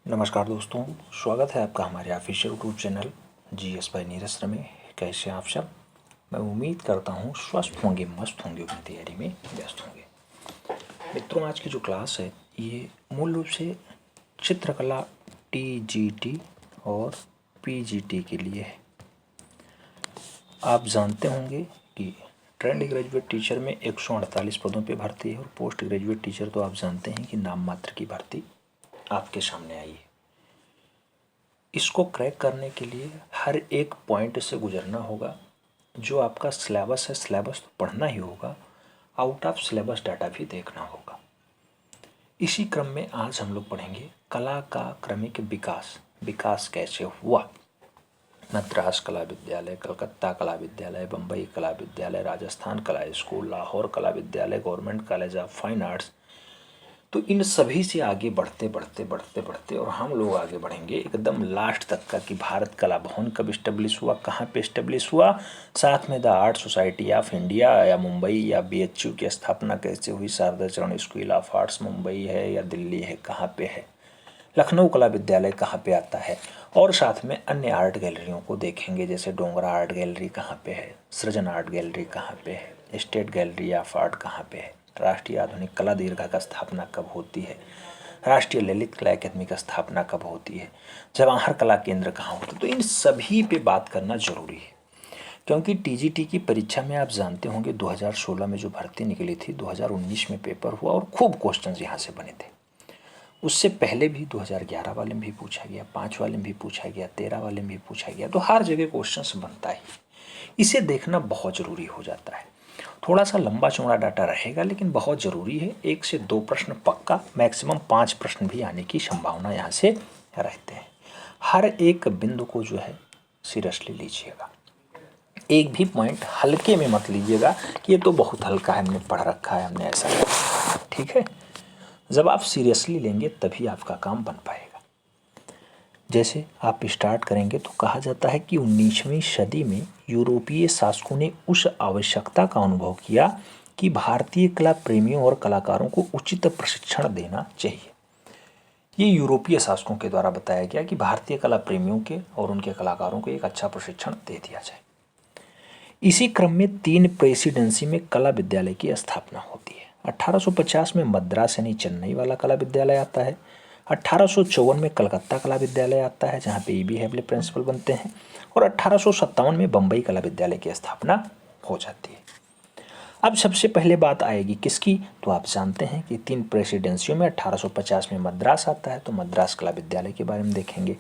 नमस्कार दोस्तों, स्वागत है आपका हमारे official YouTube channel GS bye Neeraj में। कैसे आप सब? मैं उम्मीद करता हूँ स्वस्थ होंगे, मस्त होंगे, अपनी तैयारी में व्यस्त होंगे। मित्रों, आज की जो क्लास है ये मूल रूप से चित्रकला टीजीटी और पीजीटी के लिए है। आप जानते होंगे कि ट्रेंड ग्रेजुएट टीचर में 148 पदों पे भर्ती है और पोस्ट ग्रेजुएट टीचर तो आप जानते हैं कि नाम मात्र की भर्ती आपके सामने आई है। इसको क्रैक करने के लिए हर एक पॉइंट से गुजरना होगा। जो आपका सिलेबस है, सिलेबस तो पढ़ना ही होगा, आउट ऑफ सिलेबस डाटा भी देखना होगा। इसी क्रम में आज हम लोग पढ़ेंगे कला का क्रमिक विकास। विकास कैसे हुआ? मद्रास कला विद्यालय, कलकत्ता कला विद्यालय, बम्बई कला विद्यालय, राजस्थान कला स्कूल, लाहौर कला विद्यालय, government college of fine arts. तो इन सभी से आगे बढ़ते बढ़ते बढ़ते बढ़ते और हम लोग आगे बढ़ेंगे एकदम लास्ट तक का कि भारत कला भवन कब इस्टेब्लिश हुआ, कहाँ पे इस्टेब्लिश हुआ, साथ में the art society of India या मुंबई या बीएचयू की स्थापना कैसे हुई, शारदा चरण स्कूल ऑफ आर्ट्स मुंबई है या दिल्ली है, कहाँ पे है, लखनऊ कला विद्यालय कहाँ पे आता है, और साथ में अन्य आर्ट गैलरियों को देखेंगे जैसे डोंगरा आर्ट गैलरी कहाँ पे है, सृजन आर्ट गैलरी कहाँ पे है, स्टेट गैलरी ऑफ आर्ट कहाँ पे है, राष्ट्रीय आधुनिक कला दीर्घा का स्थापना कब होती है, राष्ट्रीय ललित कला अकादमी का स्थापना कब होती है, जवाहर कला केंद्र कहाँ होता है। तो इन सभी पे बात करना जरूरी है, क्योंकि टीजीटी की परीक्षा में आप जानते होंगे 2016 में जो भर्ती निकली थी, 2019 में पेपर हुआ और खूब क्वेश्चंस यहाँ से बने थे। उससे पहले भी 2011 वाले में भी पूछा गया, 5 वाले में भी पूछा गया, 13 वाले में भी पूछा गया। तो हर जगह क्वेश्चंस बनता ही, इसे देखना बहुत ज़रूरी हो जाता है। थोड़ा सा लंबा चौड़ा डाटा रहेगा लेकिन बहुत ज़रूरी है। 1 से 2 प्रश्न पक्का, मैक्सिमम 5 प्रश्न भी आने की संभावना यहाँ से रहते हैं। हर एक बिंदु को जो है सीरियसली लीजिएगा, एक भी पॉइंट हल्के में मत लीजिएगा कि ये तो बहुत हल्का है, हमने पढ़ रखा है, हमने ऐसा किया। ठीक है, जब आप सीरियसली लेंगे तभी आपका काम बन पाएगा। जैसे आप स्टार्ट करेंगे तो कहा जाता है कि 19वीं सदी में यूरोपीय शासकों ने उस आवश्यकता का अनुभव किया कि भारतीय कला प्रेमियों और कलाकारों को उचित प्रशिक्षण देना चाहिए। ये यूरोपीय शासकों के द्वारा बताया गया कि भारतीय कला प्रेमियों के और उनके कलाकारों को एक अच्छा प्रशिक्षण दे दिया जाए। इसी क्रम में 3 प्रेसिडेंसी में कला विद्यालय की स्थापना होती है। 1850 में मद्रास यानी चेन्नई वाला कला विद्यालय आता है। 1854 में कलकत्ता कला विद्यालय आता है जहाँ पे ईबी हेबले प्रिंसिपल बनते हैं, और 1857 में बम्बई कला विद्यालय की स्थापना हो जाती है। अब सबसे पहले बात आएगी किसकी? तो आप जानते हैं कि 3 प्रेसिडेंसियों में 1850 में मद्रास आता है, तो मद्रास कला विद्यालय के बारे में देखेंगे।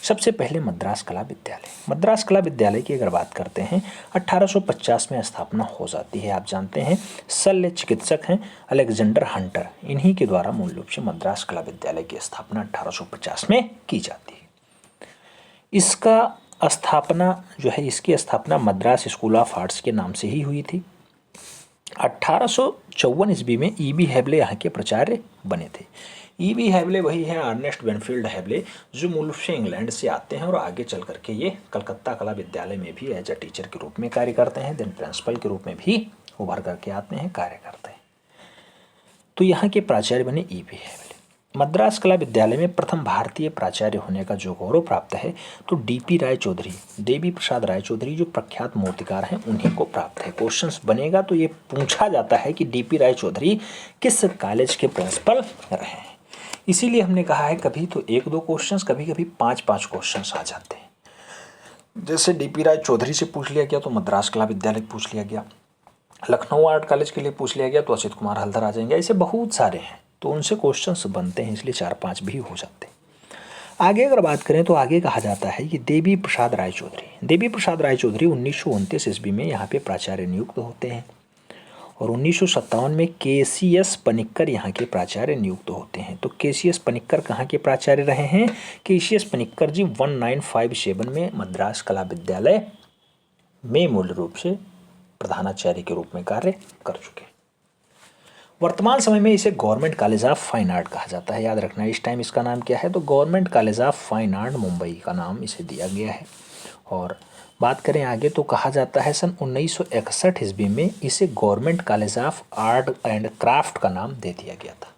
सबसे पहले मद्रास कला विद्यालय। मद्रास कला विद्यालय की अगर बात करते हैं 1850 में स्थापना हो जाती है। आप जानते हैं शल्य चिकित्सक हैं अलेक्जेंडर हंटर, इन्हीं के द्वारा मूल रूप से मद्रास कला विद्यालय की स्थापना 1850 में की जाती है। इसका स्थापना जो है, इसकी स्थापना मद्रास स्कूल ऑफ आर्ट्स के नाम से ही हुई थी। 1854 ईस्वी में ईबी हेबले यहाँ के प्राचार्य बने थे। ईबी हेबले वही हैं अर्नेस्ट बेनफील्ड हेबले, जो मूल रूप से इंग्लैंड से आते हैं और आगे चल करके ये कलकत्ता कला विद्यालय में भी एज ए टीचर के रूप में कार्य करते हैं, देन प्रिंसिपल के रूप में भी उभर करके आते हैं, कार्य करते हैं। तो यहाँ के प्राचार्य बने ईबी हेबले। मद्रास कला विद्यालय में प्रथम भारतीय प्राचार्य होने का जो गौरव प्राप्त है तो डीपी राय चौधरी, देवी प्रसाद राय चौधरी जो प्रख्यात मूर्तिकार हैं उन्हीं को प्राप्त है। क्वेश्चंस बनेगा तो ये पूछा जाता है कि डीपी राय चौधरी किस कॉलेज के प्रिंसिपल रहे हैं। इसीलिए हमने कहा है कभी तो 1-2 क्वेश्चंस, कभी कभी 5-5 क्वेश्चंस आ जाते हैं। जैसे डीपी राय चौधरी से पूछ लिया गया तो मद्रास कला विद्यालय पूछ लिया गया, लखनऊ आर्ट कॉलेज के लिए पूछ लिया गया तो असित कुमार हल्दर आ जाएंगे। ऐसे बहुत सारे हैं तो उनसे क्वेश्चंस बनते हैं, इसलिए 4-5 भी हो जाते हैं। आगे अगर बात करें तो आगे कहा जाता है कि देवी प्रसाद राय चौधरी 1929 ईस्वी में यहाँ पे प्राचार्य नियुक्त होते हैं, और 1957 में केसीएस पनिक्कर यहाँ के प्राचार्य नियुक्त होते हैं। तो केसीएस पनिक्कर कहाँ के प्राचार्य रहे हैं? केसीएस पनिक्कर जी 1957 में मद्रास कला विद्यालय में मूल रूप से प्रधानाचार्य के रूप में कार्य कर चुके हैं। वर्तमान समय में इसे government college of fine art कहा जाता है। याद रखना इस टाइम इसका नाम क्या है, तो government college of fine art Mumbai का नाम इसे दिया गया है। और बात करें आगे तो कहा जाता है सन 1961 ईस्वी में इसे government college of art and craft का नाम दे दिया गया था।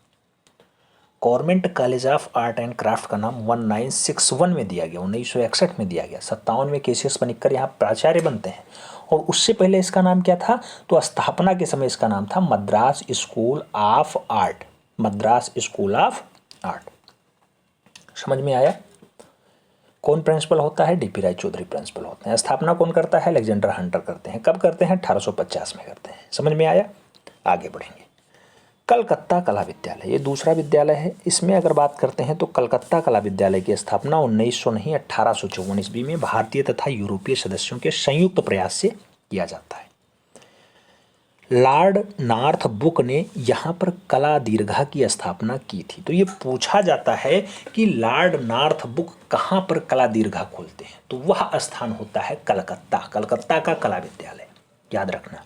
Government college of art and craft का नाम 1961 में दिया गया, 1961 में दिया गया। 57 में केसीएस पनिक्कर यहाँ प्राचार्य बनते हैं। और उससे पहले इसका नाम क्या था? तो स्थापना के समय इसका नाम था Madras school of art, Madras school of art. समझ में आया? कौन प्रिंसिपल होता है? डीपी राय चौधरी प्रिंसिपल होते हैं। स्थापना कौन करता है? अलेक्जेंडर हंटर करते हैं। कब करते हैं? 1850 में करते हैं। समझ में आया? आगे बढ़ेंगे। कलकत्ता कला विद्यालय, ये दूसरा विद्यालय है। इसमें अगर बात करते हैं तो कलकत्ता कला विद्यालय की स्थापना 1900 नहीं 1854 ईस्वी में भारतीय तथा यूरोपीय सदस्यों के संयुक्त प्रयास से किया जाता है। लॉर्ड नॉर्थ बुक ने यहाँ पर कला दीर्घा की स्थापना की थी। तो ये पूछा जाता है कि लॉर्ड नॉर्थ बुक कहाँ पर कला दीर्घा खोलते हैं? तो वह स्थान होता है कलकत्ता, कलकत्ता का कला विद्यालय, याद रखना।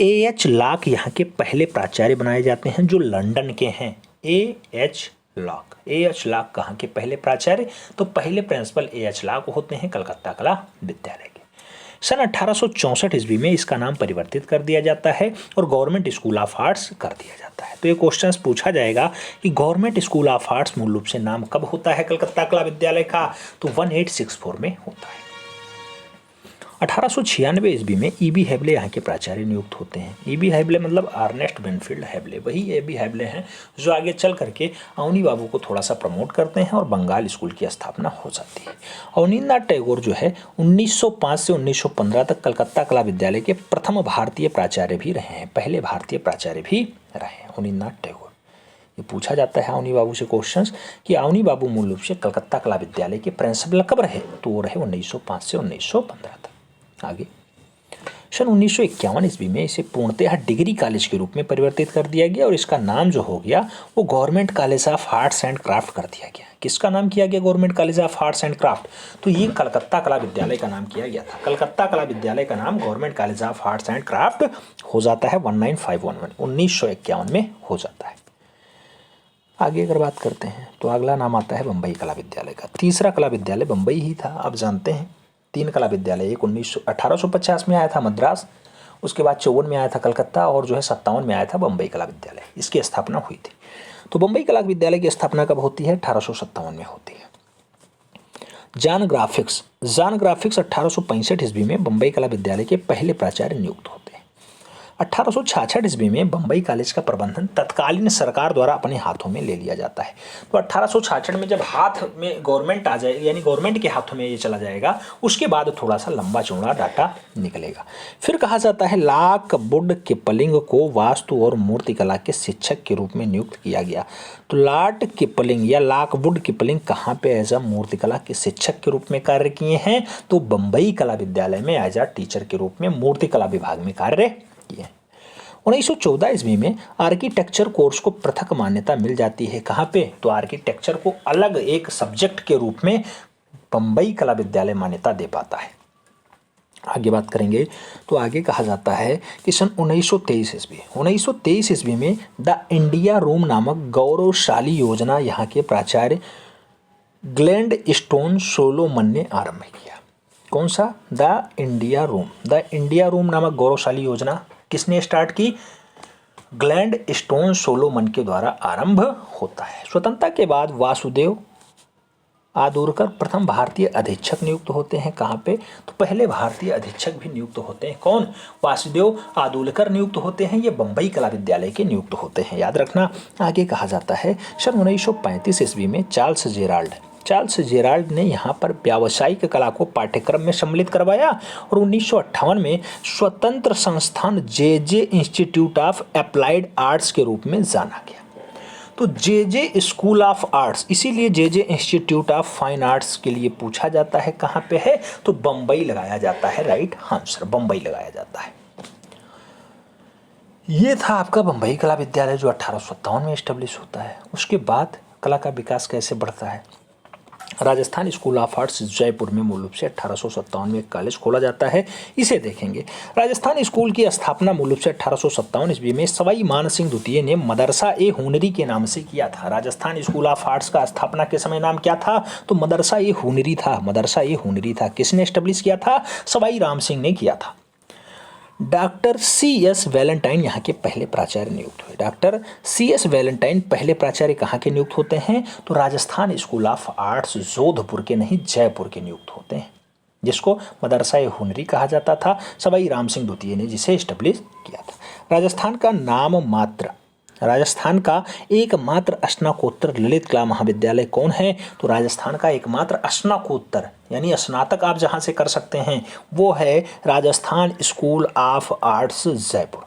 A.H. लॉक यहाँ के पहले प्राचार्य बनाए जाते हैं जो लंदन के हैं। A.H. Lock, A.H. लॉक कहाँ के पहले प्राचार्य? तो पहले प्रिंसिपल A.H. लॉक होते हैं कलकत्ता कला विद्यालय के। सन 1864 ईस्वी में इसका नाम परिवर्तित कर दिया जाता है और गवर्नमेंट स्कूल ऑफ आर्ट्स कर दिया जाता है। तो ये क्वेश्चन पूछा जाएगा कि गवर्नमेंट स्कूल ऑफ आर्ट्स मूल रूप से नाम कब होता है कलकत्ता कला विद्यालय का? तो 1864 में होता है। 1896 ईस्वी में E.B. हेबले यहाँ के प्राचार्य नियुक्त होते हैं। E.B. हेबले मतलब अर्नेस्ट बेनफील्ड हेबले, वही E.B. हेबले हैं जो आगे चल करके अवनी बाबू को थोड़ा सा प्रमोट करते हैं और बंगाल स्कूल की स्थापना हो जाती है। अवनींद्रनाथ टैगोर जो है 1905 से 1915 तक कलकत्ता कला विद्यालय के प्रथम भारतीय प्राचार्य भी रहे हैं, पहले भारतीय प्राचार्य भी रहे हैं अवनींद्रनाथ टैगोर। ये पूछा जाता है अवनी बाबू से क्वेश्चंस कि अवनी बाबू मूल रूप से कलकत्ता कला विद्यालय के प्रिंसिपल कब रहे? तो वो रहे 1905 से 1915 तक। आगे सन 1951 ईस्वी में इसे पूर्णतः डिग्री कॉलेज के रूप में परिवर्तित कर दिया गया और इसका नाम जो हो गया वो government college of arts and craft कर दिया गया। किसका नाम किया गया? Government college of arts and craft. तो ये कलकत्ता कला विद्यालय का नाम किया गया था। कलकत्ता कला विद्यालय का नाम government college of arts and craft हो जाता है 1951 में हो जाता है। आगे अगर बात करते हैं तो अगला नाम आता है बम्बई कला विद्यालय का। तीसरा कला विद्यालय बम्बई ही था। आप जानते हैं 3 कला विद्यालय, एक 1850 में आया था मद्रास, उसके बाद 54 में आया था कलकत्ता और जो है 57 में आया था बम्बई कला विद्यालय। इसकी स्थापना हुई थी। तो बम्बई कला विद्यालय की स्थापना कब होती है? 1857 में होती है। जॉन ग्राफिक्स 1865 ईस्वी में बम्बई कला विद्यालय के पहले प्राचार्य नियुक्त होते हैं। 1866 ईस्वी में बम्बई कॉलेज का प्रबंधन तत्कालीन सरकार द्वारा अपने हाथों में ले लिया जाता है। तो 1866 में जब हाथ में गवर्नमेंट आ जाए, यानी गवर्नमेंट के हाथों में ये चला जाएगा, उसके बाद थोड़ा सा लंबा चौड़ा डाटा निकलेगा। फिर कहा जाता है लॉकवुड किपलिंग को वास्तु और मूर्तिकला के शिक्षक के रूप में नियुक्त किया गया। तो लॉर्ड किपलिंग या लॉकवुड किपलिंग कहाँ पे एज अ मूर्तिकला के शिक्षक के रूप में कार्य किए हैं? तो बम्बई कला विद्यालय में एज अ टीचर के रूप में मूर्तिकला विभाग में कार्य किए। 1914 ईस्वी में आर्किटेक्चर कोर्स को पृथक मान्यता मिल जाती है। कहाँ पे? तो आर्किटेक्चर को अलग एक सब्जेक्ट के रूप में बम्बई कला विद्यालय मान्यता दे पाता है। आगे बात करेंगे तो आगे कहा जाता है कि सन 1923 ईस्वी में द इंडिया रूम नामक गौरवशाली योजना यहाँ के प्राचार्य ग्लैडस्टोन सोलोमन ने आरंभ किया। कौन सा? द इंडिया रूम नामक गौरवशाली योजना किसने स्टार्ट की? ग्लैडस्टोन सोलोमन के द्वारा आरंभ होता है। स्वतंत्रता के बाद वासुदेव आदुरकर प्रथम भारतीय अधीक्षक नियुक्त होते हैं। कहाँ पे? तो पहले भारतीय अधीक्षक भी नियुक्त होते हैं। कौन? वासुदेव आदुलकर नियुक्त होते हैं। ये बम्बई कला विद्यालय के नियुक्त होते हैं, याद रखना। आगे कहा जाता है सन 1935 ईस्वी में चार्ल्स जेराल्ड ने यहाँ पर व्यावसायिक कला को पाठ्यक्रम में सम्मिलित करवाया और 1958 में स्वतंत्र संस्थान जे इंस्टीट्यूट ऑफ अप्लाइड आर्ट्स के रूप में जाना गया। तो जे स्कूल ऑफ आर्ट्स, इसीलिए जे इंस्टीट्यूट ऑफ फाइन आर्ट्स के लिए पूछा जाता है कहाँ पे है? तो बम्बई लगाया जाता है। राइट आंसर, बम्बई लगाया जाता है। ये था आपका बम्बई कला विद्यालय जो 1857 में एस्टेब्लिश होता है। उसके बाद कला का विकास कैसे बढ़ता है? Rajasthan school of arts Jaipur में मूल रूप से 1857 में एक कॉलेज खोला जाता है। इसे देखेंगे। राजस्थान स्कूल की स्थापना मूल रूप से 1857 ईस्वी में सवाई मान सिंह द्वितीय ने मदरसा ए हुनरी के नाम से किया था। राजस्थान स्कूल ऑफ आर्ट्स का स्थापना के समय नाम क्या था? तो मदरसा ए हुनरी था। किसने एस्टेब्लिश किया था? सवाई राम सिंह ने किया था। डॉक्टर CS वैलेंटाइन यहाँ के पहले प्राचार्य नियुक्त हुए। डॉक्टर CS वैलेंटाइन पहले प्राचार्य कहाँ के नियुक्त होते हैं? तो Rajasthan school of arts Jodhpur के नहीं, जयपुर के नियुक्त होते हैं, जिसको मदरसा हुनरी कहा जाता था। सवाई राम सिंह द्वितीय ने जिसे एस्टेब्लिश किया था। राजस्थान का एकमात्र स्नातकोत्तर ललित कला महाविद्यालय कौन है? तो राजस्थान का एकमात्र स्नातकोत्तर यानी स्नातक आप जहां से कर सकते हैं वो है Rajasthan school of arts Jaipur.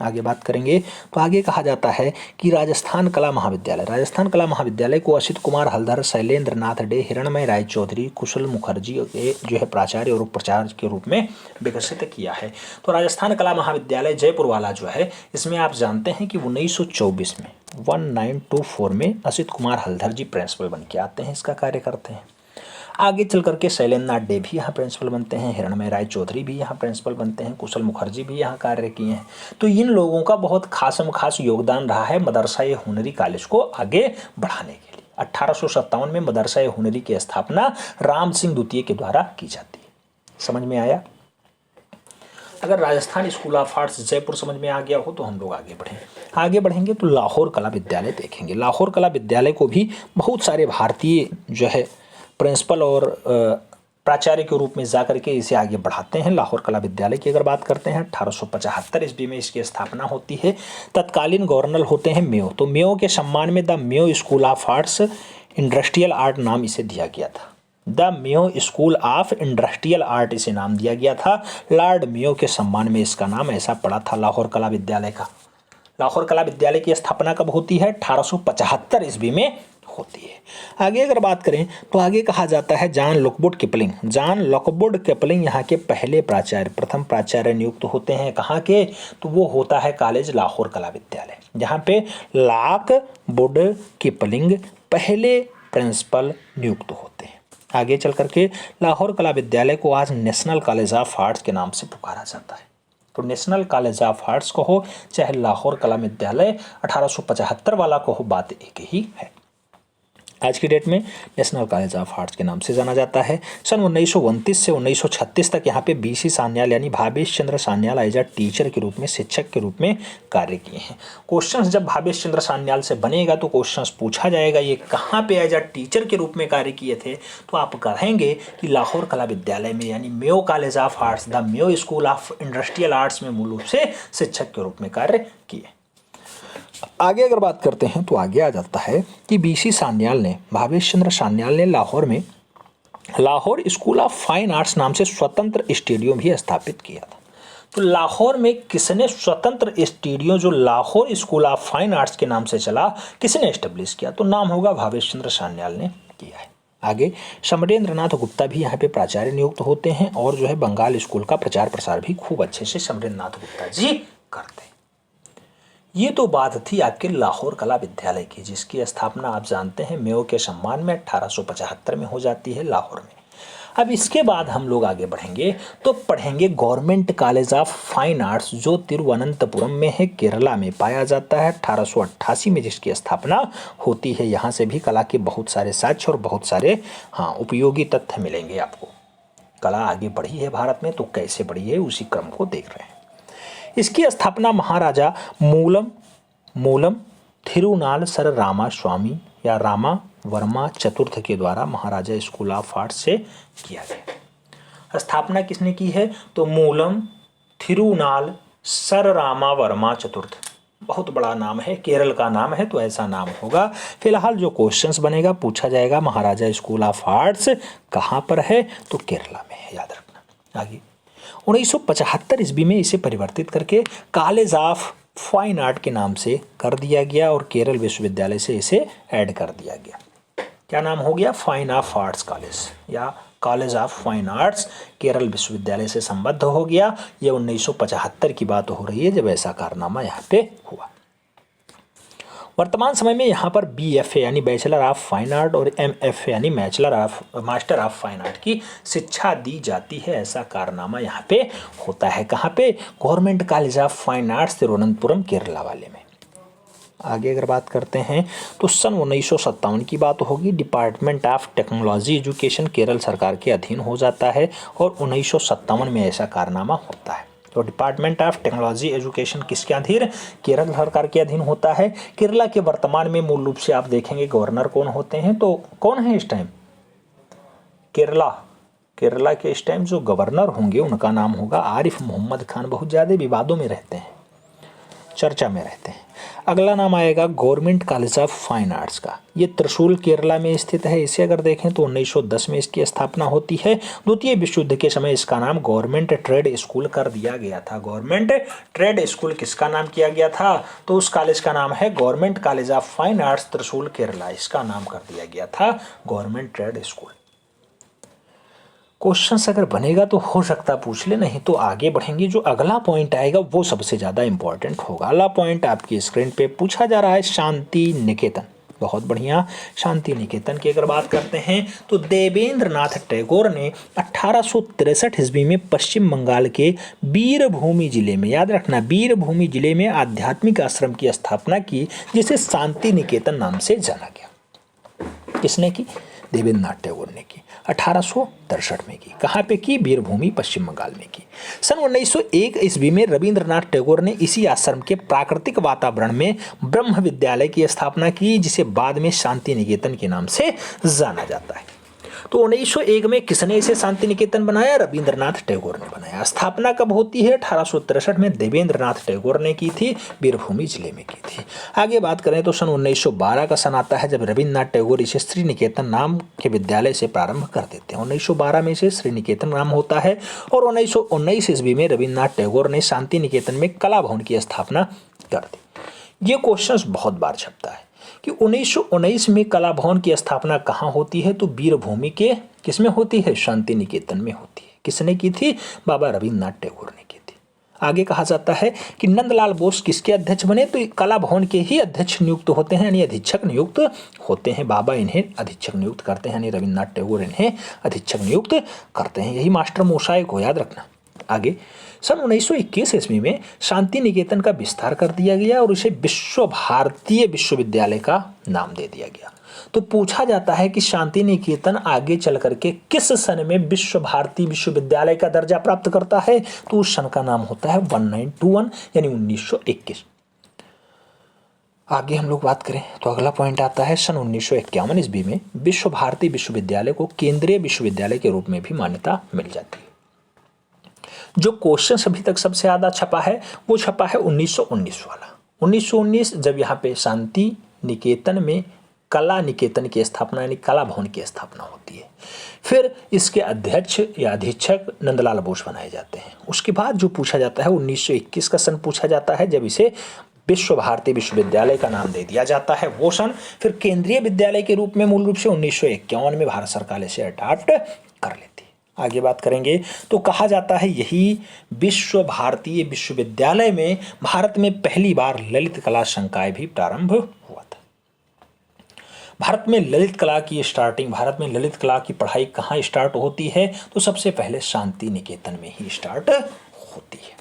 आगे बात करेंगे तो आगे कहा जाता है कि राजस्थान कला महाविद्यालय को असित कुमार हलधर, शैलेंद्र नाथ डे, हिरणमय राय चौधरी, कुशल मुखर्जी जो है प्राचार्य और उपाचार्य के रूप में विकसित किया है। तो राजस्थान कला महाविद्यालय जयपुर वाला जो है, इसमें आप जानते हैं कि 1924 में 1924 में असित कुमार हलधर जी प्रिंसिपल बन के आते हैं, इसका कार्य करते हैं। आगे चल करके शैलेंद्र नाथ डे भी यहाँ प्रिंसिपल बनते हैं, हिरणमय राय चौधरी भी यहाँ प्रिंसिपल बनते हैं, कुशल मुखर्जी भी यहाँ कार्य किए हैं। तो इन लोगों का बहुत खास योगदान रहा है मदरसा हुनरी कॉलेज को आगे बढ़ाने के लिए। 1857 में मदरसा हुनरी की स्थापना राम सिंह द्वितीय के द्वारा की जाती है। समझ में आया? अगर Rajasthan school of arts Jaipur समझ में आ गया हो तो हम लोग आगे बढ़ेंगे तो लाहौर कला विद्यालय देखेंगे। लाहौर कला विद्यालय को भी बहुत सारे भारतीय जो है प्रिंसिपल और प्राचार्य के रूप में जाकर के इसे आगे बढ़ाते हैं। लाहौर कला विद्यालय की अगर बात करते हैं 1875 ईस्वी में इसकी स्थापना होती है। तत्कालीन गवर्नर होते हैं मेयो। तो मेयो के सम्मान में the Mayo school of arts industrial art नाम इसे दिया गया था। The Mayo school of industrial art इसे नाम दिया गया था। लॉर्ड मेयो के सम्मान में इसका नाम ऐसा पड़ा था लाहौर कला विद्यालय का। लाहौर कला विद्यालय की स्थापना कब होती है? 1875 ईस्वी में होती है। आगे अगर बात करें तो आगे कहा जाता है जॉन लॉकवुड किपलिंग यहाँ के पहले प्राचार्य, प्रथम प्राचार्य नियुक्त होते हैं। कहाँ के? तो वो होता है कॉलेज लाहौर कला विद्यालय, जहाँ पे लॉकवुड किपलिंग पहले प्रिंसिपल नियुक्त होते हैं। आगे चल करके लाहौर कला विद्यालय को आज नेशनल कॉलेज ऑफ आर्ट्स के नाम से पुकारा जाता है। तो नेशनल कॉलेज ऑफ आर्ट्स को हो चाहे लाहौर कला विद्यालय 1875 वाला को हो, बात एक ही है। आज की डेट में नेशनल कॉलेज ऑफ आर्ट्स के नाम से जाना जाता है। सन 1929 से 1936 तक यहाँ पे BC सान्याल यानी भावेश चंद्र सान्याल एज अ टीचर के रूप में, शिक्षक के रूप में कार्य किए हैं। क्वेश्चंस जब भावेश चंद्र सान्याल से बनेगा तो क्वेश्चंस पूछा जाएगा ये कहाँ पे एज अ टीचर के रूप में कार्य किए थे, तो आप कहेंगे कि लाहौर कला विद्यालय में यानी Mayo college of arts, the Mayo school of industrial arts में मूल रूप से शिक्षक के रूप में कार्य किए। आगे अगर बात करते हैं तो आगे आ जाता है कि BC सान्याल ने, भावेश चंद्र सान्याल ने लाहौर में Lahore school of fine arts नाम से स्वतंत्र स्टूडियो भी स्थापित किया था। तो लाहौर में किसने स्वतंत्र स्टूडियो जो Lahore school of fine arts के नाम से चला, किसने एस्टेब्लिश किया? तो नाम होगा भावेश चंद्र सान्याल ने किया है। आगे समरेंद्र नाथ गुप्ता भी यहाँ पे प्राचार्य नियुक्त होते हैं और जो है बंगाल स्कूल का प्रचार प्रसार भी खूब अच्छे से समरेंद्र नाथ गुप्ता जी करते हैं। ये तो बात थी आपके लाहौर कला विद्यालय की, जिसकी स्थापना आप जानते हैं मेयो के सम्मान में 1875 में हो जाती है लाहौर में। अब इसके बाद हम लोग आगे बढ़ेंगे तो पढ़ेंगे government college of fine arts जो तिरुवनंतपुरम में है, केरला में पाया जाता है। 1888 में जिसकी स्थापना होती है। यहाँ से भी कला के बहुत सारे साक्ष्य और बहुत सारे उपयोगी तथ्य मिलेंगे आपको। कला आगे बढ़ी है भारत में, तो कैसे बढ़ी है उसी क्रम को देख रहे हैं। इसकी स्थापना महाराजा मूलम थिरुनाल सर रामा स्वामी या रामा वर्मा चतुर्थ के द्वारा महाराजा स्कूल ऑफ आर्ट्स से किया गया। स्थापना किसने की है? तो मूलम थिरुनाल सर रामा वर्मा चतुर्थ। बहुत बड़ा नाम है, केरल का नाम है तो ऐसा नाम होगा। फिलहाल जो क्वेश्चंस बनेगा पूछा जाएगा महाराजा स्कूल ऑफ आर्ट्स कहाँ पर है? तो केरला में है, याद रखना। आगे 1975 ईस्वी में इसे परिवर्तित करके कॉलेज ऑफ फाइन आर्ट के नाम से कर दिया गया और केरल विश्वविद्यालय से इसे ऐड कर दिया गया। क्या नाम हो गया? फाइन ऑफ आर्ट्स कॉलेज या college of fine arts Kerala विश्वविद्यालय से संबद्ध हो गया। यह 1975 की बात हो रही है जब ऐसा कारनामा यहाँ पे हुआ। वर्तमान समय में यहाँ पर BFA यानी बैचलर ऑफ फाइन आर्ट और MFA यानी मास्टर ऑफ फाइन आर्ट की शिक्षा दी जाती है। ऐसा कारनामा यहाँ पे होता है। कहाँ पे? Government college of fine arts Thiruvananthapuram Kerala वाले में। आगे अगर बात करते हैं तो सन 1957 की बात होगी। Department of technology education Kerala सरकार के अधीन हो जाता है और 1957 में ऐसा कारनामा होता है। तो डिपार्टमेंट ऑफ टेक्नोलॉजी एजुकेशन किसके अधीन? केरल सरकार के अधीन होता है। केरला के वर्तमान में मूल रूप से आप देखेंगे गवर्नर कौन होते हैं, तो कौन है इस टाइम? केरला के इस टाइम जो गवर्नर होंगे उनका नाम होगा आरिफ मोहम्मद खान। बहुत ज़्यादा विवादों में रहते हैं, चर्चा में रहते हैं। अगला नाम आएगा government college of fine arts का। ये त्रिशूल केरला में स्थित है। इसे अगर देखें तो 1910 में इसकी स्थापना होती है। द्वितीय विश्व युद्ध के समय इसका नाम गवर्नमेंट ट्रेड स्कूल कर दिया गया था। गवर्नमेंट ट्रेड स्कूल किसका नाम किया गया था? तो उस कॉलेज का नाम है government college of fine arts त्रिशूल केरला। इसका नाम कर दिया गया था गवर्नमेंट ट्रेड स्कूल। क्वेश्चंस अगर बनेगा तो हो सकता पूछ ले, नहीं तो आगे बढ़ेंगे। जो अगला पॉइंट आएगा वो सबसे ज़्यादा इंपॉर्टेंट होगा। अगला पॉइंट आपकी स्क्रीन पे पूछा जा रहा है शांति निकेतन। बहुत बढ़िया। शांति निकेतन की अगर बात करते हैं तो देवेंद्रनाथ टैगोर ने 1863 ईस्वी में पश्चिम बंगाल के वीरभूमि जिले में, याद रखना वीरभूमि जिले में आध्यात्मिक आश्रम की स्थापना की, जिसे शांति निकेतन नाम से जाना गया। किसने की? देवेंद्रनाथ टैगोर ने की। 1863 में की। कहाँ पे की? वीरभूमि पश्चिम बंगाल में की। सन 1901 ईस्वी में रविंद्रनाथ टैगोर ने इसी आश्रम के प्राकृतिक वातावरण में ब्रह्म विद्यालय की स्थापना की, जिसे बाद में शांति निकेतन के नाम से जाना जाता है। तो 1901 में किसने इसे शांति निकेतन बनाया? रविंद्रनाथ टैगोर ने बनाया। स्थापना कब होती है? 1863 में देवेंद्रनाथ टैगोर ने की थी, वीरभूमि जिले में की थी। आगे बात करें तो सन 1912 का सन आता है जब रविंद्रनाथ टैगोर इसे श्री निकेतन नाम के विद्यालय से प्रारंभ कर देते हैं। 1912 में इसे श्री निकेतन नाम होता है और 1919 ईस्वी में रविंद्रनाथ टैगोर ने शांति निकेतन में कला भवन की स्थापना कर दी। ये क्वेश्चन बहुत बार छपता है कि 1919 में कला भवन की स्थापना कहाँ होती है? तो वीरभूमि के किसमें होती है? शांति निकेतन में होती है। किसने की थी? बाबा रविंद्रनाथ टैगोर ने की थी। आगे कहा जाता है कि नंदलाल बोस किसके अध्यक्ष बने? तो कला भवन के ही अध्यक्ष नियुक्त होते हैं, यानी अधीक्षक नियुक्त होते हैं। बाबा इन्हें अधीक्षक नियुक्त करते हैं, यानी रविंद्रनाथ टैगोर इन्हें अधीक्षक नियुक्त करते हैं। यही मास्टर मोसाई को याद रखना। आगे सन 1921 ईस्वी में शांति निकेतन का विस्तार कर दिया गया और इसे विश्व भारतीय विश्वविद्यालय का नाम दे दिया गया। तो पूछा जाता है कि शांति निकेतन आगे चल करके किस सन में विश्व भारती विश्वविद्यालय का दर्जा प्राप्त करता है? तो उस सन का नाम होता है 1921, यानी 1921। आगे हम लोग बात करें तो अगला पॉइंट आता है सन 1951 ईस्वी में विश्व भारती विश्वविद्यालय को केंद्रीय विश्वविद्यालय के रूप में भी मान्यता मिल जाती है। जो क्वेश्चन अभी तक सबसे ज़्यादा छपा है वो छपा है 1919 वाला। 1919 जब यहाँ पे शांति निकेतन में कला निकेतन की स्थापना यानी कला भवन की स्थापना होती है। फिर इसके अध्यक्ष या अधीक्षक नंदलाल बोस बनाए जाते हैं। उसके बाद जो पूछा जाता है 1921 का सन पूछा जाता है जब इसे विश्व भारती विश्वविद्यालय का नाम दे दिया जाता है, वो सन। फिर केंद्रीय विद्यालय के रूप में मूल रूप से 1951 में भारत सरकार इसे अडॉप्ट कर लेती है। आगे बात करेंगे तो कहा जाता है यही विश्व भारतीय विश्वविद्यालय में भारत में पहली बार ललित कला संकाय भी प्रारंभ हुआ था। भारत में ललित कला की स्टार्टिंग, भारत में ललित कला की पढ़ाई कहाँ स्टार्ट होती है? तो सबसे पहले शांति निकेतन में ही स्टार्ट होती है।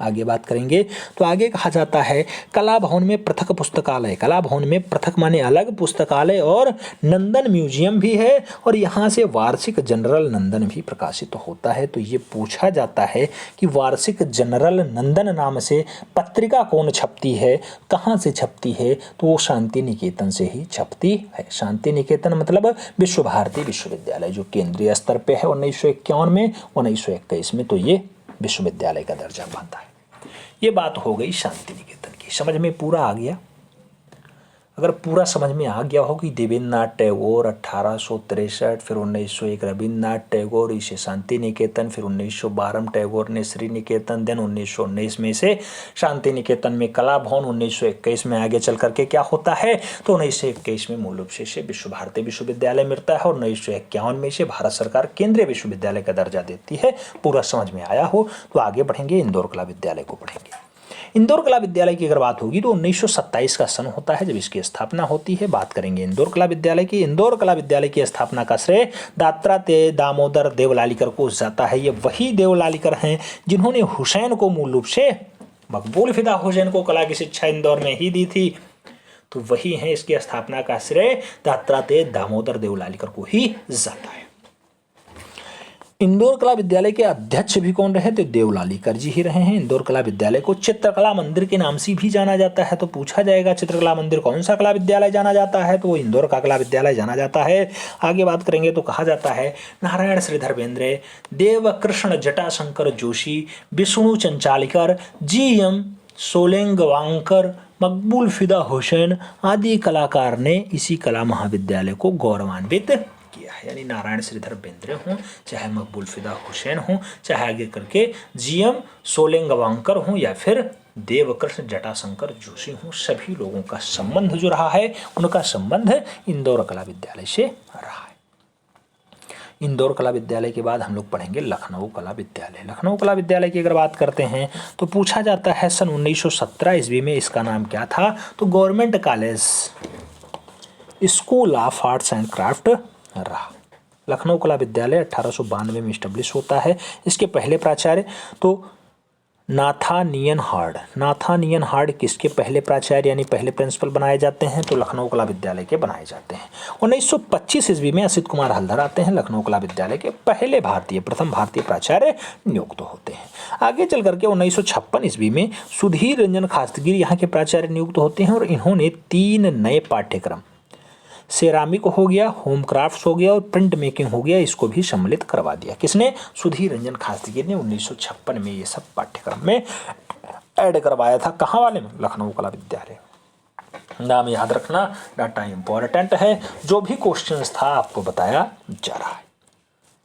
आगे बात करेंगे तो आगे कहा जाता है कला भवन में पृथक पुस्तकालय, कला भवन में पृथक माने अलग पुस्तकालय और नंदन म्यूजियम भी है और यहाँ से वार्षिक जनरल नंदन भी प्रकाशित होता है। तो ये पूछा जाता है कि वार्षिक जनरल नंदन नाम से पत्रिका कौन छपती है, कहाँ से छपती है? तो वो शांति निकेतन से ही छपती है। शांति निकेतन मतलब विश्व भारती विश्वविद्यालय जो केंद्रीय स्तर पे है 1951 में, 1921 में तो ये विश्वविद्यालय का दर्जा पाता है। ये बात हो गई शांति निकेतन की। समझ में पूरा आ गया? अगर पूरा समझ में आ गया हो कि देवेंद्रनाथ टैगोर 1863, फिर 1901 रविंद्रनाथ टैगोर इसे शांति निकेतन, फिर 1912 टैगोर ने श्री निकेतन, देन 1919 में से शांति निकेतन में कला भवन, 1921 में आगे चल करके क्या होता है? तो 1921 में मूल रूप से इसे विश्व भारती विश्वविद्यालय मिलता है और 1951 में इसे भारत सरकार केंद्रीय विश्वविद्यालय का दर्जा देती है। पूरा समझ में आया हो तो आगे बढ़ेंगे, इंदौर कला विद्यालय को पढ़ेंगे। इंदौर कला विद्यालय की अगर बात होगी तो 1927 का सन होता है जब इसकी स्थापना होती है। बात करेंगे इंदौर कला विद्यालय की। इंदौर कला विद्यालय की स्थापना का श्रेय दात्रात्रेय दामोदर देवलालीकर को जाता है। ये वही देवलालीकर हैं जिन्होंने हुसैन को मूल रूप से, मकबूल फिदा हुसैन को कला की शिक्षा इंदौर में ही दी थी। तो वही है, इसकी स्थापना का श्रेय दत्तात्रेय दामोदर देवलालीकर को ही जाता है। इंदौर कला विद्यालय के अध्यक्ष भी कौन रहे? तो देवलालीकर जी ही रहे हैं। इंदौर कला विद्यालय को चित्रकला मंदिर के नाम से भी जाना जाता है। तो पूछा जाएगा चित्रकला मंदिर कौन सा कला विद्यालय जाना जाता है? तो वो इंदौर का कला विद्यालय जाना जाता है। आगे बात करेंगे तो कहा जाता है नारायण श्रीधर बेंद्रे, देवकृष्ण जटाशंकर जोशी, विष्णु चंचालिकर, GM सोलंगवांकर, मकबूल फिदा हुसैन आदि कलाकार ने इसी कला महाविद्यालय को गौरवान्वित किया है। यानी नारायण श्रीधर बेंद्रे हों, चाहे मकबूल फिदा हुसैन हों, चाहे आगे करके GM सोलंगवांकर हों या फिर देवकृष्ण जटाशंकर जोशी हों, सभी लोगों का संबंध जो रहा है उनका संबंध इंदौर कला विद्यालय से रहा है। इंदौर कला विद्यालय के बाद हम लोग पढ़ेंगे लखनऊ कला विद्यालय। लखनऊ कला विद्यालय की अगर बात करते हैं तो पूछा जाता है सन 1917 ईस्वी में इसका नाम क्या था? तो government college school of arts and craft रहा। लखनऊ कला विद्यालय 1892 में इस्टेब्लिश होता है। इसके पहले प्राचार्य तो नाथानियन हार्ड किसके पहले प्राचार्य यानी पहले प्रिंसिपल बनाए जाते हैं? तो लखनऊ कला विद्यालय के बनाए जाते हैं। 1925 ईस्वी में असित कुमार हल्दर आते हैं, लखनऊ कला विद्यालय के प्रथम भारतीय प्राचार्य नियुक्त होते हैं। आगे चल करके 1956 ईस्वी में सुधीर रंजन खास्तगिर यहाँ के प्राचार्य नियुक्त होते हैं और इन्होंने 3 नए पाठ्यक्रम, सेरामिक हो गया, होम क्राफ्ट्स हो गया और प्रिंट मेकिंग हो गया, इसको भी सम्मिलित करवा दिया। किसने? सुधीर रंजन खास्तगिर ने 1956 में ये सब पाठ्यक्रम में ऐड करवाया था। कहाँ वाले में? लखनऊ कला विद्यालय। नाम याद रखना, डाटा इंपॉर्टेंट है, जो भी क्वेश्चंस था आपको बताया जा रहा है।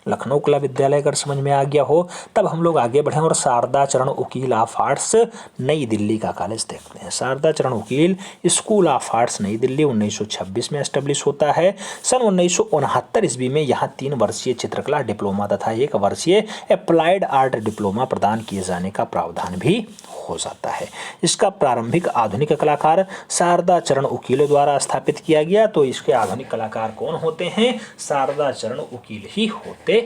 लखनऊ कला विद्यालय अगर समझ में आ गया हो तब हम लोग आगे बढ़ें और शारदा चरण उकील ऑफ आर्ट्स नई दिल्ली का कॉलेज देखते हैं। शारदा चरण उकील स्कूल ऑफ आर्ट्स नई दिल्ली 1926 में एस्टेब्लिश होता है। सन 1969 ईस्वी में यहाँ 3 वर्षीय चित्रकला डिप्लोमा तथा 1 वर्षीय अप्लाइड आर्ट डिप्लोमा प्रदान किए जाने का प्रावधान भी हो जाता है। इसका प्रारंभिक आधुनिक कलाकार शारदा चरण उकील द्वारा स्थापित किया गया। तो इसके आधुनिक कलाकार कौन होते हैं? शारदा चरण उकील ही होते हैं।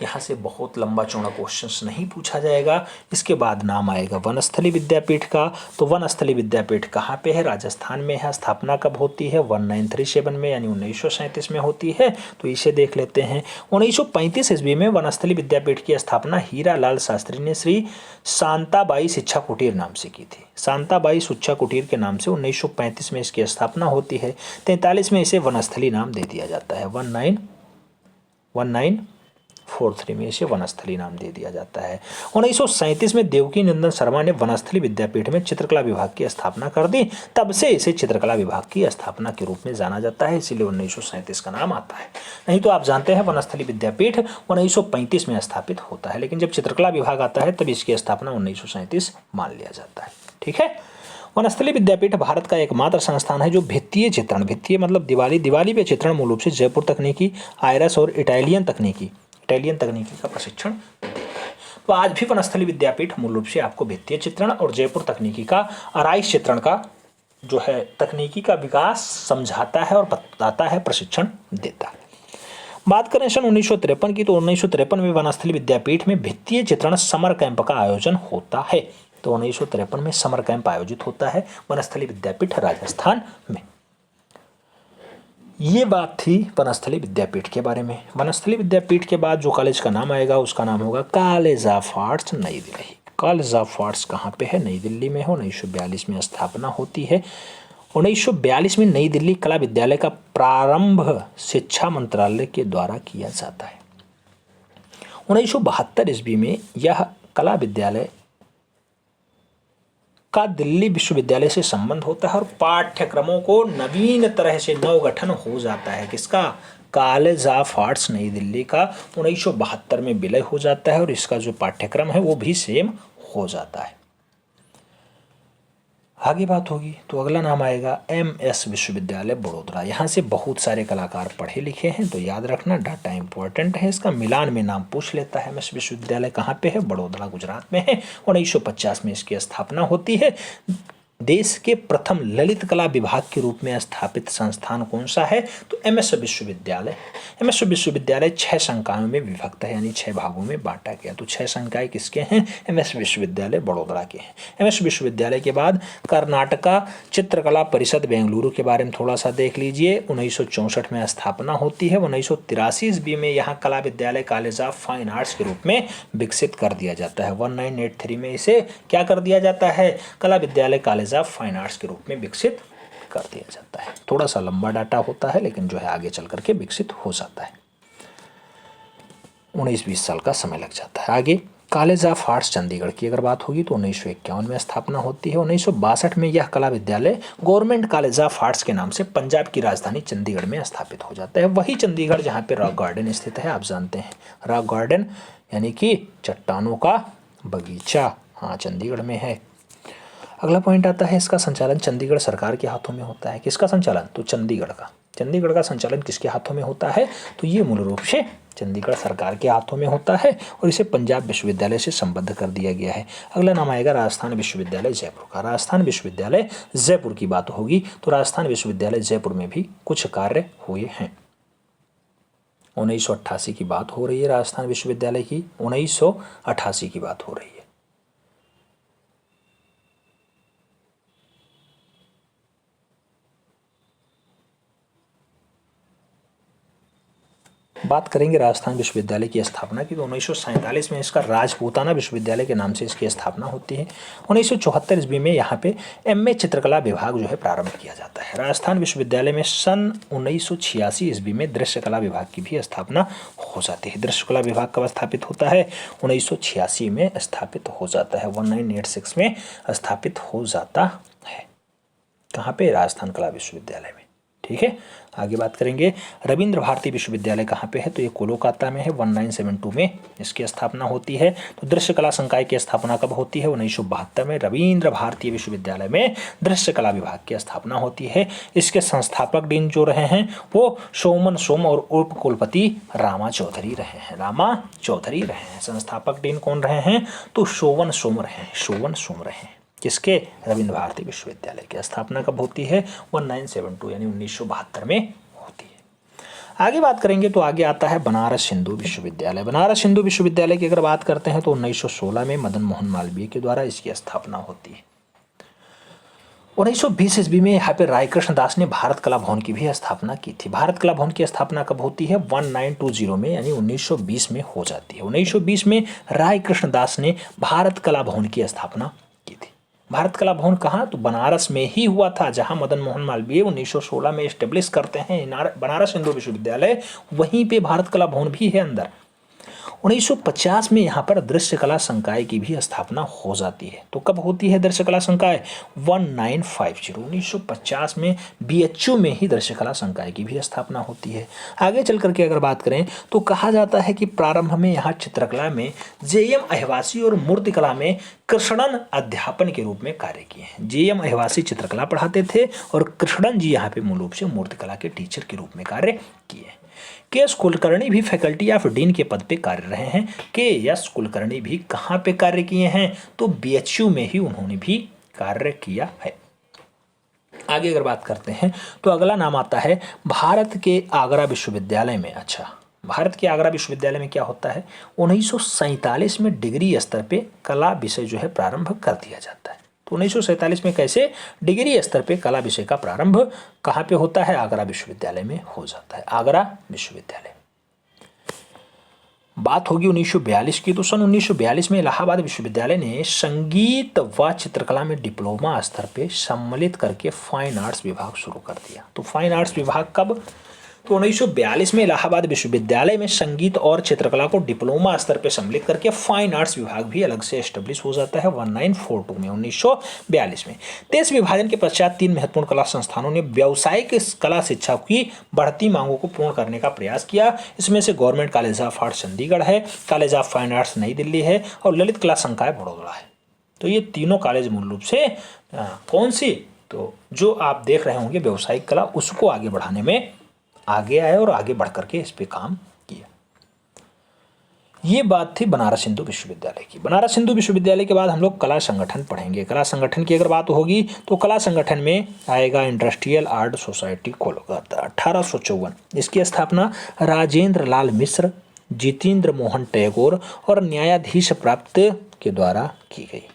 यहाँ से बहुत लंबा चौड़ा क्वेश्चंस नहीं पूछा जाएगा। इसके बाद नाम आएगा वनस्थली विद्यापीठ का। तो वनस्थली विद्यापीठ कहाँ पे है? राजस्थान में है। स्थापना कब होती है? 1937 में यानी 1937 में होती है। तो इसे देख लेते हैं। 1935 ईस्वी में वनस्थली विद्यापीठ की स्थापना हीरा लाल शास्त्री ने श्री शांताबाई शिक्षा कुटीर नाम से की थी। शांताबाई शिक्षा कुटीर के नाम से 1935 में इसकी स्थापना होती है। 43 में इसे वनस्थली नाम दे दिया जाता है। 1943 में इसे वनस्थली नाम दे दिया जाता है। 1937 में देवकी नंदन शर्मा ने वनस्थली विद्यापीठ में चित्रकला विभाग की स्थापना कर दी। तब से इसे चित्रकला विभाग की स्थापना के रूप में जाना जाता है, इसीलिए 1937 का नाम आता है। नहीं तो आप जानते हैं वनस्थली विद्यापीठ 1935 में स्थापित होता है, लेकिन जब चित्रकला विभाग आता है तब इसकी स्थापना 1937 मान लिया जाता है। ठीक है। वनस्थली विद्यापीठ भारत का एकमात्र संस्थान है जो भित्तीय मतलब दिवाली पे चित्रण मूल रूप से जयपुर तकनीकी, आयरस और इटालियन तकनीकी का प्रशिक्षण देता है। तो आज भी वनस्थली विद्यापीठ मूल रूप से आपको भित्तीय चित्रण और जयपुर तकनीकी का आराइश चित्रण का जो है तकनीकी का विकास समझाता है और बताता है, प्रशिक्षण देता है। बात करें सन 1953 की, तो 1953 में वनस्थली विद्यापीठ में भित्तीय चित्रण समर कैंप का आयोजन होता है। तो 1953 में समर कैंप आयोजित होता है वनस्थली विद्यापीठ राजस्थान में। ये बात थी वनस्थली विद्यापीठ के बारे में। वनस्थली विद्यापीठ के बाद जो कॉलेज का नाम आएगा उसका नाम होगा कॉलेज ऑफ आर्ट्स नई दिल्ली। कॉलेज ऑफ आर्ट्स कहाँ पे है? नई दिल्ली में हो। 1942 में स्थापना होती है। 1942 में नई दिल्ली कला विद्यालय का प्रारंभ शिक्षा मंत्रालय के द्वारा किया जाता है। 1972 ईस्वी में यह कला विद्यालय का दिल्ली विश्वविद्यालय से संबंध होता है और पाठ्यक्रमों को नवीन तरह से नवगठन हो जाता है। किसका? कॉलेज ऑफ आर्ट्स नई दिल्ली का 1972 में विलय हो जाता है और इसका जो पाठ्यक्रम है वो भी सेम हो जाता है। आगे बात होगी तो अगला नाम आएगा MS विश्वविद्यालय बड़ोदरा। यहाँ से बहुत सारे कलाकार पढ़े लिखे हैं, तो याद रखना, डाटा इंपॉर्टेंट है। इसका मिलान में नाम पूछ लेता है। MS विश्वविद्यालय कहाँ पे है? बड़ोदरा गुजरात में है। 1950 में इसकी स्थापना होती है। देश के प्रथम ललित कला विभाग के रूप में स्थापित संस्थान कौन सा है? तो एमएस विश्वविद्यालय। एमएस विश्वविद्यालय 6 संकायों में विभक्त है, यानी 6 भागों में बांटा गया। तो 6 संकाय किसके हैं? एमएस विश्वविद्यालय बड़ौदा के हैं। एमएस विश्वविद्यालय के बाद कर्नाटका चित्रकला परिषद बेंगलुरु के बारे में थोड़ा सा देख लीजिए। 1964 में स्थापना होती है। 1983 ईस्वी में यहाँ कला विद्यालय कॉलेज ऑफ फाइन आर्ट्स के रूप में विकसित कर दिया जाता है। 1983 में इसे क्या कर दिया जाता है? कला विद्यालय कॉलेज ऑफ फाइन आर्ट्स के रूप में विकसित कर दिया जाता है। थोड़ा सा लंबा डाटा होता है, लेकिन जो है आगे चल करके विकसित हो जाता है। 19-20 साल का समय लग जाता है। आगे कॉलेज ऑफ आर्ट्स चंडीगढ़ की अगर बात होगी तो 1951 में स्थापना होती है। 1962 में यह कला विद्यालय गवर्नमेंट कॉलेज ऑफ आर्ट्स के नाम से पंजाब की राजधानी चंडीगढ़ में स्थापित हो जाता है। वही चंडीगढ़ जहाँ पे रॉक गार्डन स्थित है, आप जानते हैं रॉक गार्डन यानी कि चट्टानों का बगीचा, हाँ चंडीगढ़ में है। अगला पॉइंट आता है, इसका संचालन चंडीगढ़ सरकार के हाथों में होता है। किसका संचालन? तो चंडीगढ़ का। चंडीगढ़ का संचालन किसके हाथों में होता है? तो ये मूल रूप से चंडीगढ़ सरकार के हाथों में होता है और इसे पंजाब विश्वविद्यालय से संबद्ध कर दिया गया है। अगला नाम आएगा राजस्थान विश्वविद्यालय जयपुर का। राजस्थान विश्वविद्यालय जयपुर की बात होगी तो राजस्थान विश्वविद्यालय जयपुर में भी कुछ कार्य हुए हैं। 1988 की बात हो रही है राजस्थान विश्वविद्यालय की, 1988 की बात हो रही है। बात करेंगे राजस्थान विश्वविद्यालय की स्थापना की तो 1947 में इसका राजपूताना विश्वविद्यालय के नाम से इसकी स्थापना होती है। 1974 ईस्वी में यहाँ पे एमए चित्रकला विभाग जो है प्रारंभ किया जाता है। राजस्थान विश्वविद्यालय में सन 1986 ईस्वी में दृश्य कला विभाग की भी स्थापना हो जाती है। दृश्य कला विभाग कब स्थापित होता है? 1986 में स्थापित हो जाता है। 1986 में स्थापित हो जाता है। कहाँ पे? राजस्थान कला विश्वविद्यालय में। ठीक है, आगे बात करेंगे रविंद्र भारती विश्वविद्यालय कहाँ पे है? तो ये कोलकाता में है। 1972 में इसकी स्थापना होती है। तो दृश्य कला संकाय की स्थापना कब होती है? 1972 में रविंद्र भारती विश्वविद्यालय में दृश्य कला विभाग की स्थापना होती है। इसके संस्थापक डीन जो रहे हैं वो सोमन सोम और उप कुलपति रामा चौधरी रहे हैं। रामा चौधरी रहे हैं। संस्थापक डीन कौन रहे हैं? तो सोवन सोम रहे हैं। सोवन सोम रहे हैं। किसके? रविंद्र भारती विश्वविद्यालय की स्थापना कब होती है? 1972 यानी 1972 में होती है। आगे बात करेंगे तो आगे आता है बनारस हिंदू विश्वविद्यालय। बनारस हिंदू विश्वविद्यालय की अगर बात करते हैं तो 1916 में मदन मोहन मालवीय के द्वारा इसकी स्थापना होती है। 1920 ईस्वी में यहाँ पे राय कृष्ण दास ने भारत कला भवन की भी स्थापना की थी। भारत कला भवन की स्थापना कब होती है? 1920 में यानी 1920 में हो जाती है। 1920 में राय कृष्ण दास ने भारत कला भवन की स्थापना की थी। भारत कला भवन कहाँ? तो बनारस में ही हुआ था, जहाँ मदन मोहन मालवीय 1916 में एस्टेब्लिश करते हैं बनारस हिंदू विश्वविद्यालय, वहीं पे भारत कला भवन भी है अंदर। 1950 में यहाँ पर दृश्य कला संकाय की भी स्थापना हो जाती है। तो कब होती है दृश्य कला संकाय? 1950 में बीएचयू में ही दृश्य कला संकाय की भी स्थापना होती है। आगे चल करके अगर बात करें तो कहा जाता है कि प्रारंभ में यहाँ चित्रकला में जेएम अहिवासी और मूर्तिकला में कृष्णन अध्यापन के रूप में कार्य किए हैं। जेएम अहिवासी चित्रकला पढ़ाते थे और कृष्णन जी यहाँ पे मूल रूप से मूर्तिकला के टीचर के रूप में कार्य किए। के एस कुलकर्णी भी फैकल्टी ऑफ डीन के पद पे कार्य रहे हैं। के एस कुलकर्णी भी कहाँ पे कार्य किए हैं? तो बीएचयू में ही उन्होंने भी कार्य किया है। आगे अगर बात करते हैं तो अगला नाम आता है भारत के आगरा विश्वविद्यालय में। अच्छा, भारत के आगरा विश्वविद्यालय में क्या होता है? 1947 में डिग्री स्तर पे कला विषय जो है प्रारंभ कर दिया जाता है। तो 1947 में कैसे डिग्री स्तर पे कला विषय का प्रारंभ कहाँ पे होता है? आगरा विश्वविद्यालय में हो जाता है। आगरा विश्वविद्यालय। बात होगी 1942 की तो सन 1942 में इलाहाबाद विश्वविद्यालय ने संगीत व चित्रकला में डिप्लोमा स्तर पे सम्मिलित करके फाइन आर्ट्स विभाग शुरू कर दिया। तो फाइन आर्ट्स विभाग कब? तो 1942 में इलाहाबाद विश्वविद्यालय में संगीत और चित्रकला को डिप्लोमा स्तर पर सम्मिलित करके फाइन आर्ट्स विभाग भी अलग से एस्टेब्लिश हो जाता है 1942 में 1942 में। देश विभाजन के पश्चात 3 महत्वपूर्ण कला संस्थानों ने व्यावसायिक कला शिक्षा की बढ़ती मांगों को पूर्ण करने का प्रयास किया। इसमें से government college of arts Chandigarh है, कॉलेज ऑफ फाइन आर्ट्स नई दिल्ली है और ललित कला संकाय बड़ौदा है। तो ये तीनों कॉलेज मूल रूप से कौन सी? तो जो आप देख रहे होंगे व्यावसायिक कला, उसको आगे बढ़ाने में आगे आए और आगे बढ़ करके इस पे काम किया। ये बात थी बनारस हिंदू विश्वविद्यालय की। बनारस हिंदू विश्वविद्यालय के बाद हम लोग कला संगठन पढ़ेंगे। कला संगठन की अगर बात होगी तो कला संगठन में आएगा इंडस्ट्रियल आर्ट सोसाइटी कोलकाता 1854। इसकी स्थापना राजेंद्र लाल मिश्र, जितेंद्र मोहन टैगोर और न्यायाधीश प्राप्त के द्वारा की गई।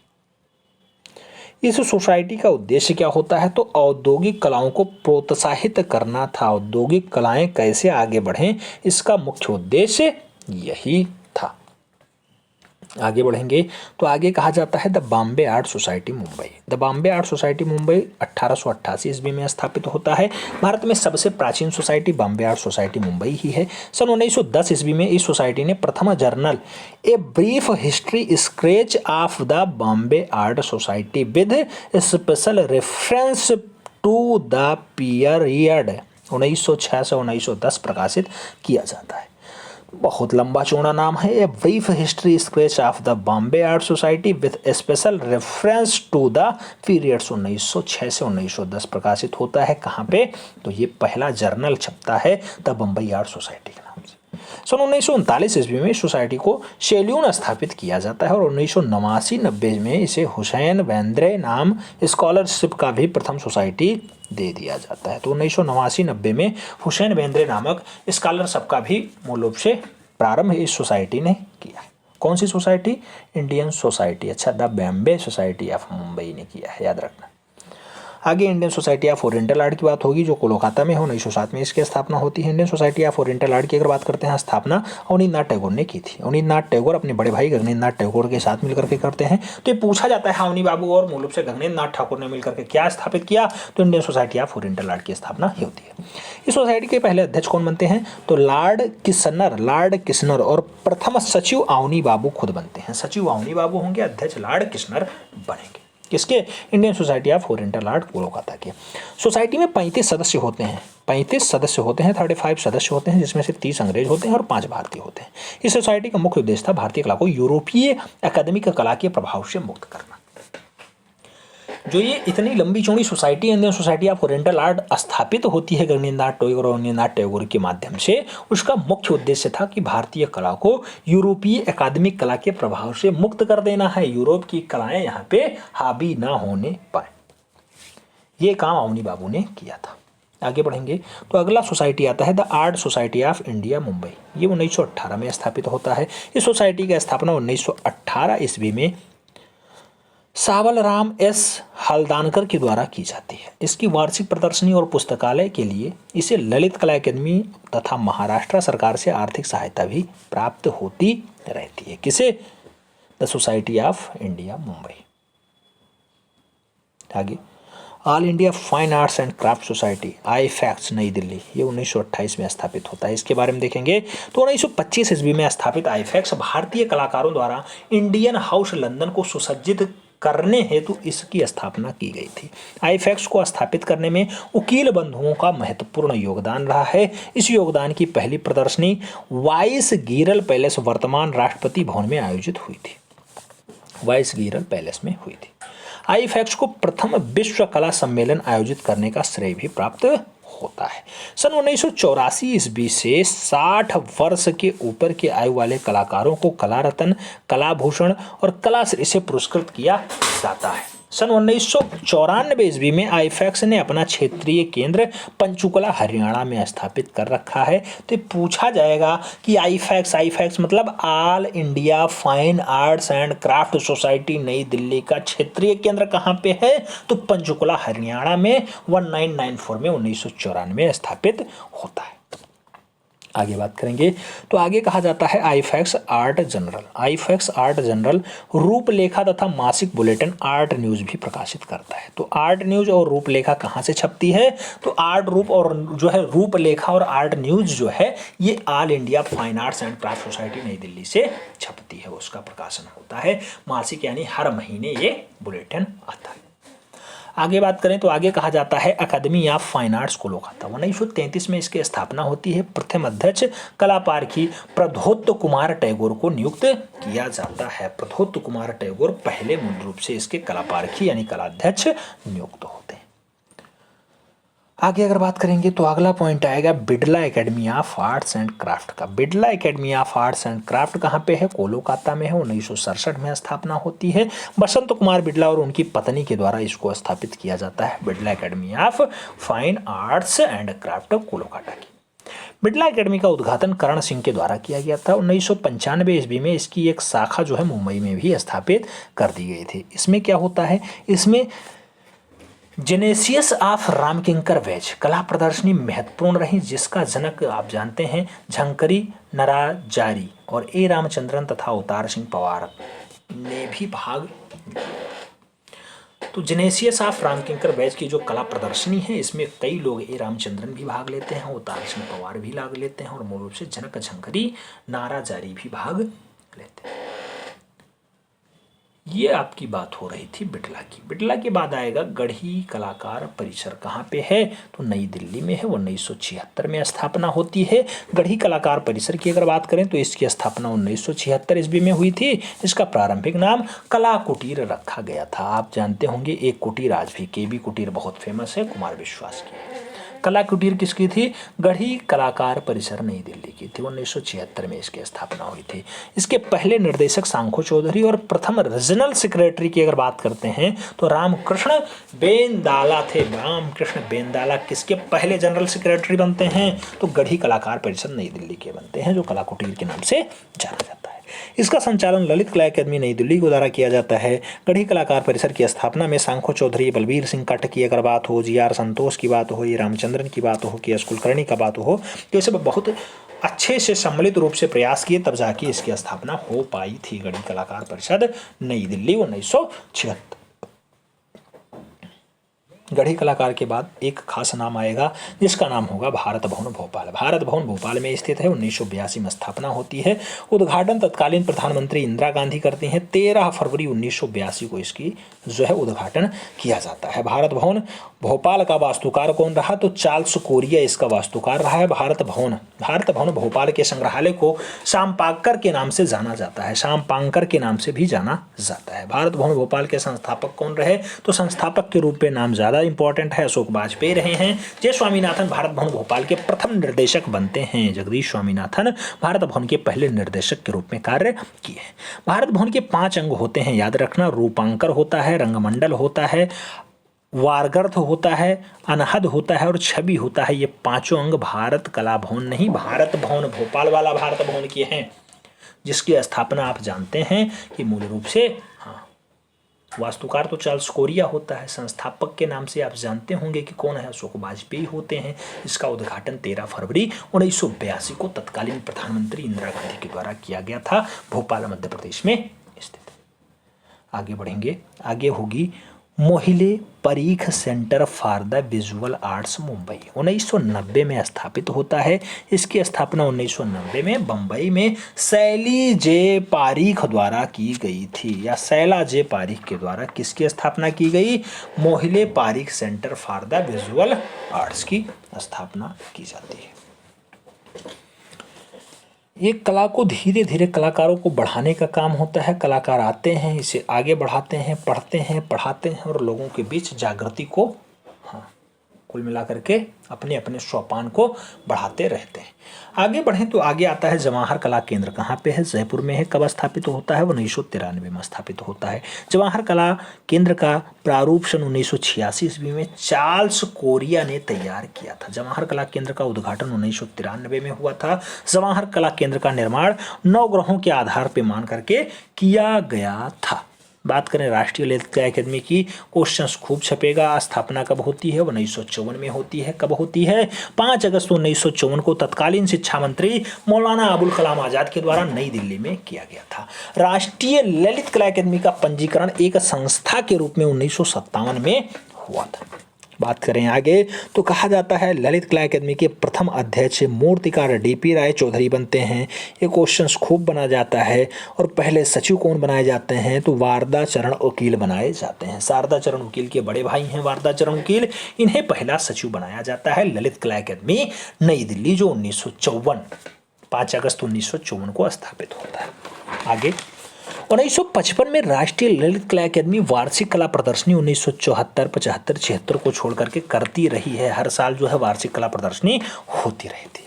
इस सोसाइटी का उद्देश्य क्या होता है? तो औद्योगिक कलाओं को प्रोत्साहित करना था। औद्योगिक कलाएं कैसे आगे बढ़ें, इसका मुख्य उद्देश्य यही था। आगे बढ़ेंगे तो आगे कहा जाता है the Bombay art society Mumbai. The Bombay art society Mumbai 1888 ईस्वी में स्थापित होता है। भारत में सबसे प्राचीन society Bombay art society Mumbai ही है। सन 1910 ईस्वी में इस सोसाइटी ने प्रथम journal a brief history sketch of the Bombay art society with special reference to the period 1906 से 1910 प्रकाशित किया जाता है। बहुत लंबा चौड़ा नाम है। A brief history sketch of the Bombay art society with special reference to the periods 1906 से 1910 प्रकाशित होता है। कहाँ पे? तो ये पहला जर्नल छपता है द बम्बई आर्ट सोसाइटी के नाम से। सन 1939 ईस्वी में सोसाइटी को शेल्यून स्थापित किया जाता है और 1989-90 में इसे हुसैन बेंद्रे नाम स्कॉलरशिप का भी प्रथम सोसाइटी दे दिया जाता है। तो 1989-90 में हुसैन बेंद्रे नामक स्कॉलरशिप का भी मूल रूप से प्रारंभ इस सोसाइटी ने किया है। कौन सी सोसाइटी? इंडियन सोसाइटी, अच्छा the Bombay society of Mumbai ने किया है, याद रखना। आगे Indian society of oriental art की बात होगी जो कोलकाता में है। 1907 में इसकी स्थापना होती है। Indian society of oriental art की अगर बात करते हैं, स्थापना अवनींद्रनाथ टैगोर ने की थी। अवनींद्रनाथ टैगोर अपने बड़े भाई गगनेंद्रनाथ टैगोर के साथ मिलकर के करते हैं। तो ये पूछा जाता है अवनी बाबू और मूल रूप से गगनेंद्रनाथ ठाकुर ने मिलकर के क्या स्थापित किया? तो Indian society of oriental art की स्थापना ही होती है। इस सोसाइटी के पहले अध्यक्ष कौन बनते हैं? तो लॉर्ड किशनर और प्रथम सचिव अवनी बाबू खुद बनते हैं। सचिव अवनी बाबू होंगे, अध्यक्ष लॉर्ड किशनर बनेंगे। किसके? Indian society of oriental art Kolkata के। सोसाइटी में 35 सदस्य होते हैं। 35 सदस्य होते हैं, 35 सदस्य होते हैं, जिसमें से 30 अंग्रेज होते हैं और 5 भारतीय होते हैं। इस सोसाइटी का मुख्य उद्देश्य था भारतीय कला को यूरोपीय अकादमिक कला के प्रभाव से मुक्त करना। जो ये इतनी लंबी चौड़ी society Indian society of oriental art स्थापित होती है गगनेंद्रनाथ टैगोर और अवनींद्रनाथ टैगोर के माध्यम से, उसका मुख्य उद्देश्य था कि भारतीय कला को यूरोपीय अकादमिक कला के प्रभाव से मुक्त कर देना है। यूरोप की कलाएं यहाँ पे हावी ना होने पाए, ये काम अवनी बाबू ने किया था। आगे बढ़ेंगे तो अगला सोसाइटी आता है the art society of India Mumbai. ये 1918 में स्थापित होता है। इस सोसाइटी की स्थापना 1918 ईस्वी में सावल राम एस हल्दानकर के द्वारा की जाती है। इसकी वार्षिक प्रदर्शनी और पुस्तकालय के लिए इसे ललित कला अकादमी तथा महाराष्ट्र सरकार से आर्थिक सहायता भी प्राप्त होती रहती है। किसे? The society of India Mumbai. आगे all India fine arts and craft society AIFACS Nai Delhi, ये 1928 में स्थापित होता है। इसके बारे में देखेंगे तो 1925 ईस्वी में स्थापित आईफैक्स भारतीय कलाकारों द्वारा इंडियन हाउस लंदन को सुसज्जित करने हेतु इसकी स्थापना की गई थी। आईफैक्स को स्थापित करने में वकील बंधुओं का महत्वपूर्ण योगदान रहा है। इस योगदान की पहली प्रदर्शनी वाइस गीरल पैलेस वर्तमान राष्ट्रपति भवन में आयोजित हुई थी। वाइस गीरल पैलेस में हुई थी। आईफैक्स को प्रथम विश्व कला सम्मेलन आयोजित करने का श्रेय भी प्राप्त होता है। सन 1984 ईस्वी से 60 वर्ष के ऊपर के आयु वाले कलाकारों को कला रत्न, कला भूषण और कला श्री से पुरस्कृत किया जाता है। सन 1994 ईस्वी में आईफैक्स ने अपना क्षेत्रीय केंद्र पंचकुला हरियाणा में स्थापित कर रखा है। तो पूछा जाएगा कि आईफैक्स मतलब all India fine arts and craft society नई दिल्ली का क्षेत्रीय केंद्र कहाँ पे है? तो पंचकुला हरियाणा में 1994 में 1994 में स्थापित होता है। आगे बात करेंगे तो आगे कहा जाता है आईफैक्स आर्ट जनरल। आईफैक्स आर्ट जनरल रूपलेखा तथा मासिक बुलेटिन आर्ट न्यूज भी प्रकाशित करता है। तो आर्ट न्यूज और रूपलेखा कहाँ से छपती है? तो आर्ट रूप और जो है रूपलेखा और आर्ट न्यूज जो है ये all India fine arts and craft society नई दिल्ली से छपती है, उसका प्रकाशन होता है मासिक, यानी हर महीने ये बुलेटिन आता है। आगे बात करें तो आगे कहा जाता है अकादमी ऑफ फाइन आर्ट्स कोलकाता। 1933 में इसकी स्थापना होती है। प्रथम अध्यक्ष कलापारखी प्रद्योत कुमार टैगोर को नियुक्त किया जाता है। प्रद्योत कुमार टैगोर पहले मूल रूप से इसके कलापारखी यानी कलाध्यक्ष नियुक्त होते हैं। आगे अगर बात करेंगे तो अगला पॉइंट आएगा Birla academy of arts and craft का। Birla academy of arts and craft कहाँ पे है? कोलकाता में है। 1967 में स्थापना होती है। बसंत कुमार बिड़ला और उनकी पत्नी के द्वारा इसको स्थापित किया जाता है। Birla academy of fine arts and craft Kolkata की। बिड़ला एकेडमी का उद्घाटन करण सिंह के द्वारा किया गया था। 1995 ईस्वी में इसकी एक शाखा जो है मुंबई में भी स्थापित कर दी गई थी। इसमें क्या होता है? इसमें जेनेसियस ऑफ रामकिंकर वैज कला प्रदर्शनी महत्वपूर्ण रही, जिसका जनक आप जानते हैं झंकरी नराजारी और ए रामचंद्रन तथा अवतार सिंह पवार ने भी भाग। तो जेनेसियस ऑफ रामकिंकर बैच की जो कला प्रदर्शनी है, इसमें कई लोग ए रामचंद्रन भी भाग लेते हैं, अवतार सिंह पवार भी भाग लेते हैं और मूल रूप से जनक झंकरी नाराजारी भी भाग लेते हैं। ये आपकी बात हो रही थी बिड़ला की। बिड़ला के बाद आएगा गढ़ी कलाकार परिसर। कहाँ पे है? तो नई दिल्ली में है। 1976 में स्थापना होती है। गढ़ी कलाकार परिसर की अगर बात करें तो इसकी स्थापना 1976 ईस्वी में हुई थी। इसका प्रारंभिक नाम कला कुटीर रखा गया था। आप जानते होंगे एक कुटीर आज भी KB कुटीर बहुत फेमस है, कुमार विश्वास की। कला कुटीर किसकी थी? गढ़ी कलाकार परिसर नई दिल्ली की थी। 1976 में इसकी स्थापना हुई थी। इसके पहले निर्देशक सांखो चौधरी और प्रथम रीजनल सेक्रेटरी की अगर बात करते हैं तो रामकृष्ण बेंदाला थे। रामकृष्ण बेंदाला किसके पहले जनरल सेक्रेटरी बनते हैं? तो गढ़ी कलाकार परिसर नई दिल्ली के बनते हैं, जो कला कुटीर के नाम से जाना जाता है। इसका संचालन ललित कला अकादमी नई दिल्ली के द्वारा किया जाता है। गढ़ी कलाकार परिसर की स्थापना में सांखो चौधरी, बलबीर सिंह कट्ट की अगर बात हो, GR संतोष की बात हो, ये रामचंद्रन की बात हो, KS कुलकर्णी का बात हो, तो ये सब बहुत अच्छे से सम्मिलित रूप से प्रयास किए, तब जाके इसकी स्थापना हो पाई थी। गढ़ी कलाकार परिषद नई दिल्ली 1976। गढ़ी कलाकार के बाद एक खास नाम आएगा जिसका नाम होगा भारत भवन भोपाल। भारत भवन भोपाल में स्थित है। 1982 में स्थापना होती है। उद्घाटन तत्कालीन प्रधानमंत्री इंदिरा गांधी करती हैं। 13 फरवरी 1982 को इसकी जो है उद्घाटन किया जाता है। भारत भवन भोपाल का वास्तुकार कौन रहा? तो चार्ल्स कोरिया इसका वास्तुकार रहा है। भारत भवन भोपाल के संग्रहालय को शामपांकर के नाम से जाना जाता है। शामपांकर के नाम से भी जाना जाता है। भारत भवन भोपाल के संस्थापक कौन रहे? तो संस्थापक के रूप में नाम ज्यादा इंपॉर्टेंट है, अशोक वाजपेयी रहे हैं। जय स्वामीनाथन भारत भवन भोपाल के प्रथम निर्देशक बनते हैं। जगदीश स्वामीनाथन भारत भवन के पहले निर्देशक के रूप में कार्य किए। भारत भवन के 5 अंग होते हैं, याद रखना। रूपांकर होता है, रंगमंडल होता है, वारगर्थ होता है, अनहद होता है और छवि होता है। ये 5 अंग भारत कला भवन नहीं, भारत भवन भोपाल वाला भारत भवन के हैं, जिसकी स्थापना आप जानते हैं कि मूल रूप से वास्तुकार तो चार्ल्स कोरिया होता है। संस्थापक के नाम से आप जानते होंगे कि कौन है? अशोक वाजपेयी होते हैं। इसका उद्घाटन 13 फरवरी 1982 को तत्कालीन प्रधानमंत्री इंदिरा गांधी के द्वारा किया गया था। भोपाल मध्य प्रदेश में स्थित। आगे बढ़ेंगे। आगे होगी Mohile Parikh centre for the visual arts Mumbai. 1990 में स्थापित होता है। इसकी स्थापना 1990 में बम्बई में शैली जे पारीख द्वारा की गई थी, या शैला जे पारीख के द्वारा किसकी स्थापना की गई? Mohile Parikh centre for the visual arts की स्थापना की जाती है। ये कला को धीरे धीरे कलाकारों को बढ़ाने का काम होता है। कलाकार आते हैं, इसे आगे बढ़ाते हैं, पढ़ते हैं, पढ़ाते हैं और लोगों के बीच जागृति को कुल मिलाकर के अपने अपने सोपान को बढ़ाते रहते हैं। आगे बढ़ें तो आगे आता है जवाहर कला केंद्र। कहाँ पे है? जयपुर में है। कब स्थापित होता है? 1993 में स्थापित होता है। जवाहर कला केंद्र का प्रारूप सन 1986 ईस्वी में चार्ल्स कोरिया ने तैयार किया था। जवाहर कला केंद्र का उद्घाटन 1993 में हुआ था। जवाहर कला केंद्र का निर्माण 9 ग्रहों के आधार पर मान करके किया गया था। बात करें राष्ट्रीय ललित कला अकादमी की, क्वेश्चंस खूब छपेगा। स्थापना कब होती है? 1954 में होती है। कब होती है? 5 अगस्त 1954 को तत्कालीन शिक्षा मंत्री मौलाना अबुल कलाम आजाद के द्वारा नई दिल्ली में किया गया था। राष्ट्रीय ललित कला अकादमी का पंजीकरण एक संस्था के रूप में 1957 में हुआ था। बात करें आगे तो कहा जाता है ललित कला अकादमी के प्रथम अध्यक्ष मूर्तिकार DP राय चौधरी बनते हैं। ये क्वेश्चंस खूब बना जाता है। और पहले सचिव कौन बनाए जाते हैं? तो वारदा चरण वकील बनाए जाते हैं। शारदा चरण वकील के बड़े भाई हैं वारदा चरण वकील, इन्हें पहला सचिव बनाया जाता है ललित कला अकादमी नई दिल्ली, जो 5 अगस्त 1954 को स्थापित होता है। आगे 1955 में राष्ट्रीय ललित कला अकादमी वार्षिक कला प्रदर्शनी 1974, 75, 76 को छोड़ करके करती रही है। हर साल जो है वार्षिक कला प्रदर्शनी होती रहती है।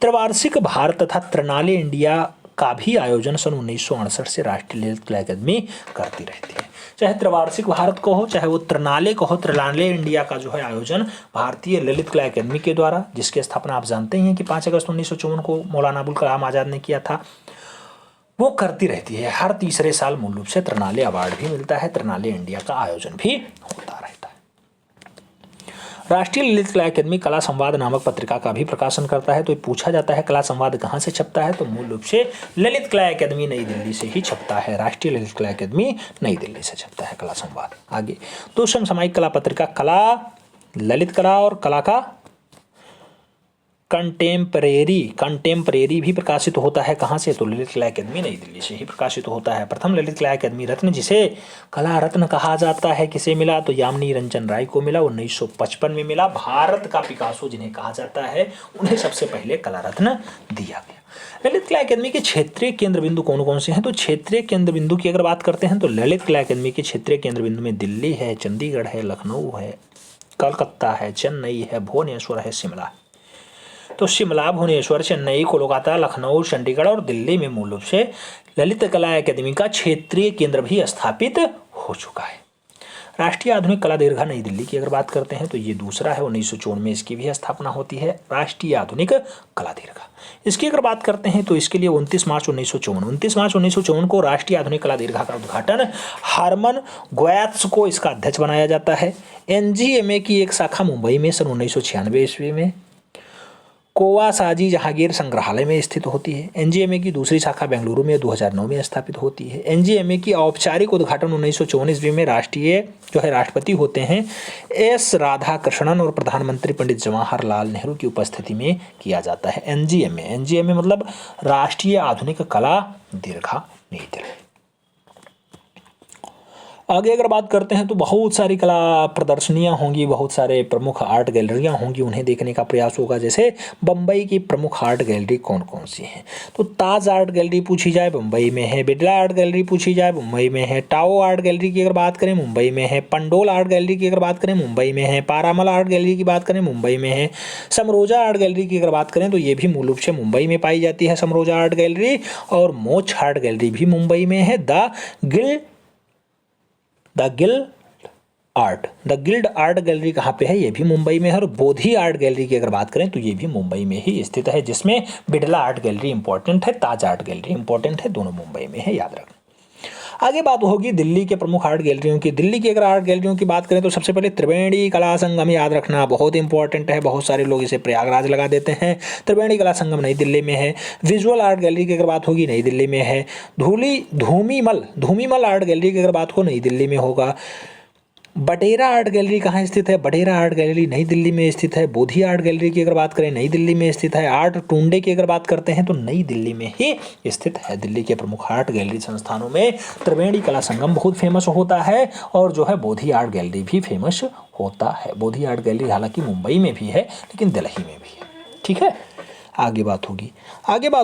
त्रैवार्षिक भारत तथा त्रिनाले इंडिया का भी आयोजन सन 1968 से राष्ट्रीय ललित कला अकादमी करती रहती है। चाहे त्रैवार्षिक भारत को हो, चाहे वो त्रिनाले को हो, त्रिनाले इंडिया का जो है आयोजन भारतीय ललित कला अकादमी के द्वारा, जिसकी स्थापना आप जानते हैं कि 5 अगस्त 1954 को मौलाना अबुल कलाम आज़ाद ने किया था, वो करती रहती है। हर तीसरे साल मूल रूप से त्रिनाले अवार्ड भी मिलता है, त्रिनाले इंडिया का आयोजन भी होता रहता है। राष्ट्रीय ललित कला अकादमी कला संवाद नामक पत्रिका का भी प्रकाशन करता है। तो पूछा जाता है कला संवाद कहाँ से छपता है, तो मूल रूप से ललित कला अकादमी नई दिल्ली से ही छपता है। राष्ट्रीय ललित कला अकादमी नई दिल्ली से छपता है कला संवाद। आगे तो समसामयिक कला पत्रिका कला, ललित कला और कला का कंटेम्परेरी भी प्रकाशित होता है। कहाँ से, तो ललित कला अकादमी नई दिल्ली से ही प्रकाशित होता है। प्रथम ललित कला अकादमी रत्न, जिसे कला रत्न कहा जाता है, किसे मिला, तो यामिनी रंजन राय को मिला, 1955 में मिला। भारत का पिकासो जिन्हें कहा जाता है, उन्हें सबसे पहले कला रत्न दिया गया। ललित कला अकादमी के क्षेत्रीय केंद्र बिंदु कौन कौन से हैं, तो क्षेत्रीय केंद्र बिंदु की अगर बात करते हैं तो ललित कला अकादमी के क्षेत्रीय केंद्र बिंदु में दिल्ली है, चंडीगढ़ है, लखनऊ है, कलकत्ता है, चेन्नई है, भुवनेश्वर है, शिमला है। तो शिमला, भुवनेश्वर, चेन्नई, कोलकाता, लखनऊ, चंडीगढ़ और दिल्ली में मूल रूप से ललित कला अकादमी का क्षेत्रीय केंद्र भी स्थापित हो चुका है। राष्ट्रीय आधुनिक कला दीर्घा नई दिल्ली की अगर बात करते हैं तो ये दूसरा है, 1954 में इसकी भी स्थापना होती है, राष्ट्रीय आधुनिक कला दीर्घा। इसकी अगर बात करते हैं तो इसके लिए 29 मार्च 1954 को राष्ट्रीय आधुनिक कला दीर्घा का उद्घाटन हरमन गोयत्स को इसका अध्यक्ष बनाया जाता है। एनजीएमए की एक शाखा मुंबई में सन 1996 ईस्वी में कोवासाजी जहांगीर संग्रहालय में स्थित होती है। एनजीएमए की दूसरी शाखा बेंगलुरु में 2009 में स्थापित होती है। एनजीएमए की औपचारिक उद्घाटन 1954 ईस्वी में राष्ट्रपति होते हैं एस राधाकृष्णन और प्रधानमंत्री पंडित जवाहरलाल नेहरू की उपस्थिति में किया जाता है। एनजीएमए मतलब राष्ट्रीय आधुनिक कला दीर्घा नई दिल्ली। आगे अगर बात करते हैं तो बहुत सारी कला प्रदर्शनियां होंगी, बहुत सारे प्रमुख आर्ट गैलरियां होंगी, उन्हें देखने का प्रयास होगा। जैसे बम्बई की प्रमुख आर्ट गैलरी कौन कौन सी हैं, तो ताज आर्ट गैलरी पूछी जाए मुंबई में है, बिरला आर्ट गैलरी पूछी जाए मुंबई में है, टाओ आर्ट गैलरी की अगर बात करें मुंबई में है, पंडोल आर्ट गैलरी की अगर बात करें मुंबई में है, पारामल आर्ट गैलरी की बात करें मुंबई में है, समरोजा आर्ट गैलरी की अगर बात करें तो ये भी मूल रूप से मुंबई में पाई जाती है समरोजा आर्ट गैलरी, और मोच आर्ट गैलरी भी मुंबई में है। द गिल्ड आर्ट गैलरी कहाँ पे है, ये भी मुंबई में है। और बोधी आर्ट गैलरी की अगर बात करें तो ये भी मुंबई में ही स्थित है, जिसमें बिरला आर्ट गैलरी इंपॉर्टेंट है, ताज आर्ट गैलरी इंपॉर्टेंट है, दोनों मुंबई में है, याद रखना। आगे बात होगी दिल्ली के प्रमुख आर्ट गैलरियों की। दिल्ली की अगर आर्ट गैलरियों की बात करें तो सबसे पहले त्रिवेणी कला संगम, याद रखना बहुत इंपॉर्टेंट है, बहुत सारे लोग इसे प्रयागराज लगा देते हैं। त्रिवेणी कला संगम नई दिल्ली में है। विजुअल आर्ट गैलरी की अगर बात होगी नई दिल्ली में है। धूमीमल आर्ट गैलरी की अगर बात हो नई दिल्ली में होगा। बटेरा आर्ट गैलरी कहाँ स्थित है, बटेरा आर्ट गैलरी नई दिल्ली में स्थित है। बोधी आर्ट गैलरी की अगर बात करें नई दिल्ली में स्थित है। आर्ट टुंडे की अगर बात करते हैं तो नई दिल्ली में ही स्थित है। दिल्ली के प्रमुख आर्ट गैलरी संस्थानों में त्रिवेणी कला संगम बहुत फेमस होता है, और जो है बोधी आर्ट गैलरी भी फेमस होता है। बोधी आर्ट गैलरी हालांकि मुंबई में भी है, लेकिन दिल्ली में भी है, ठीक है। आगे बात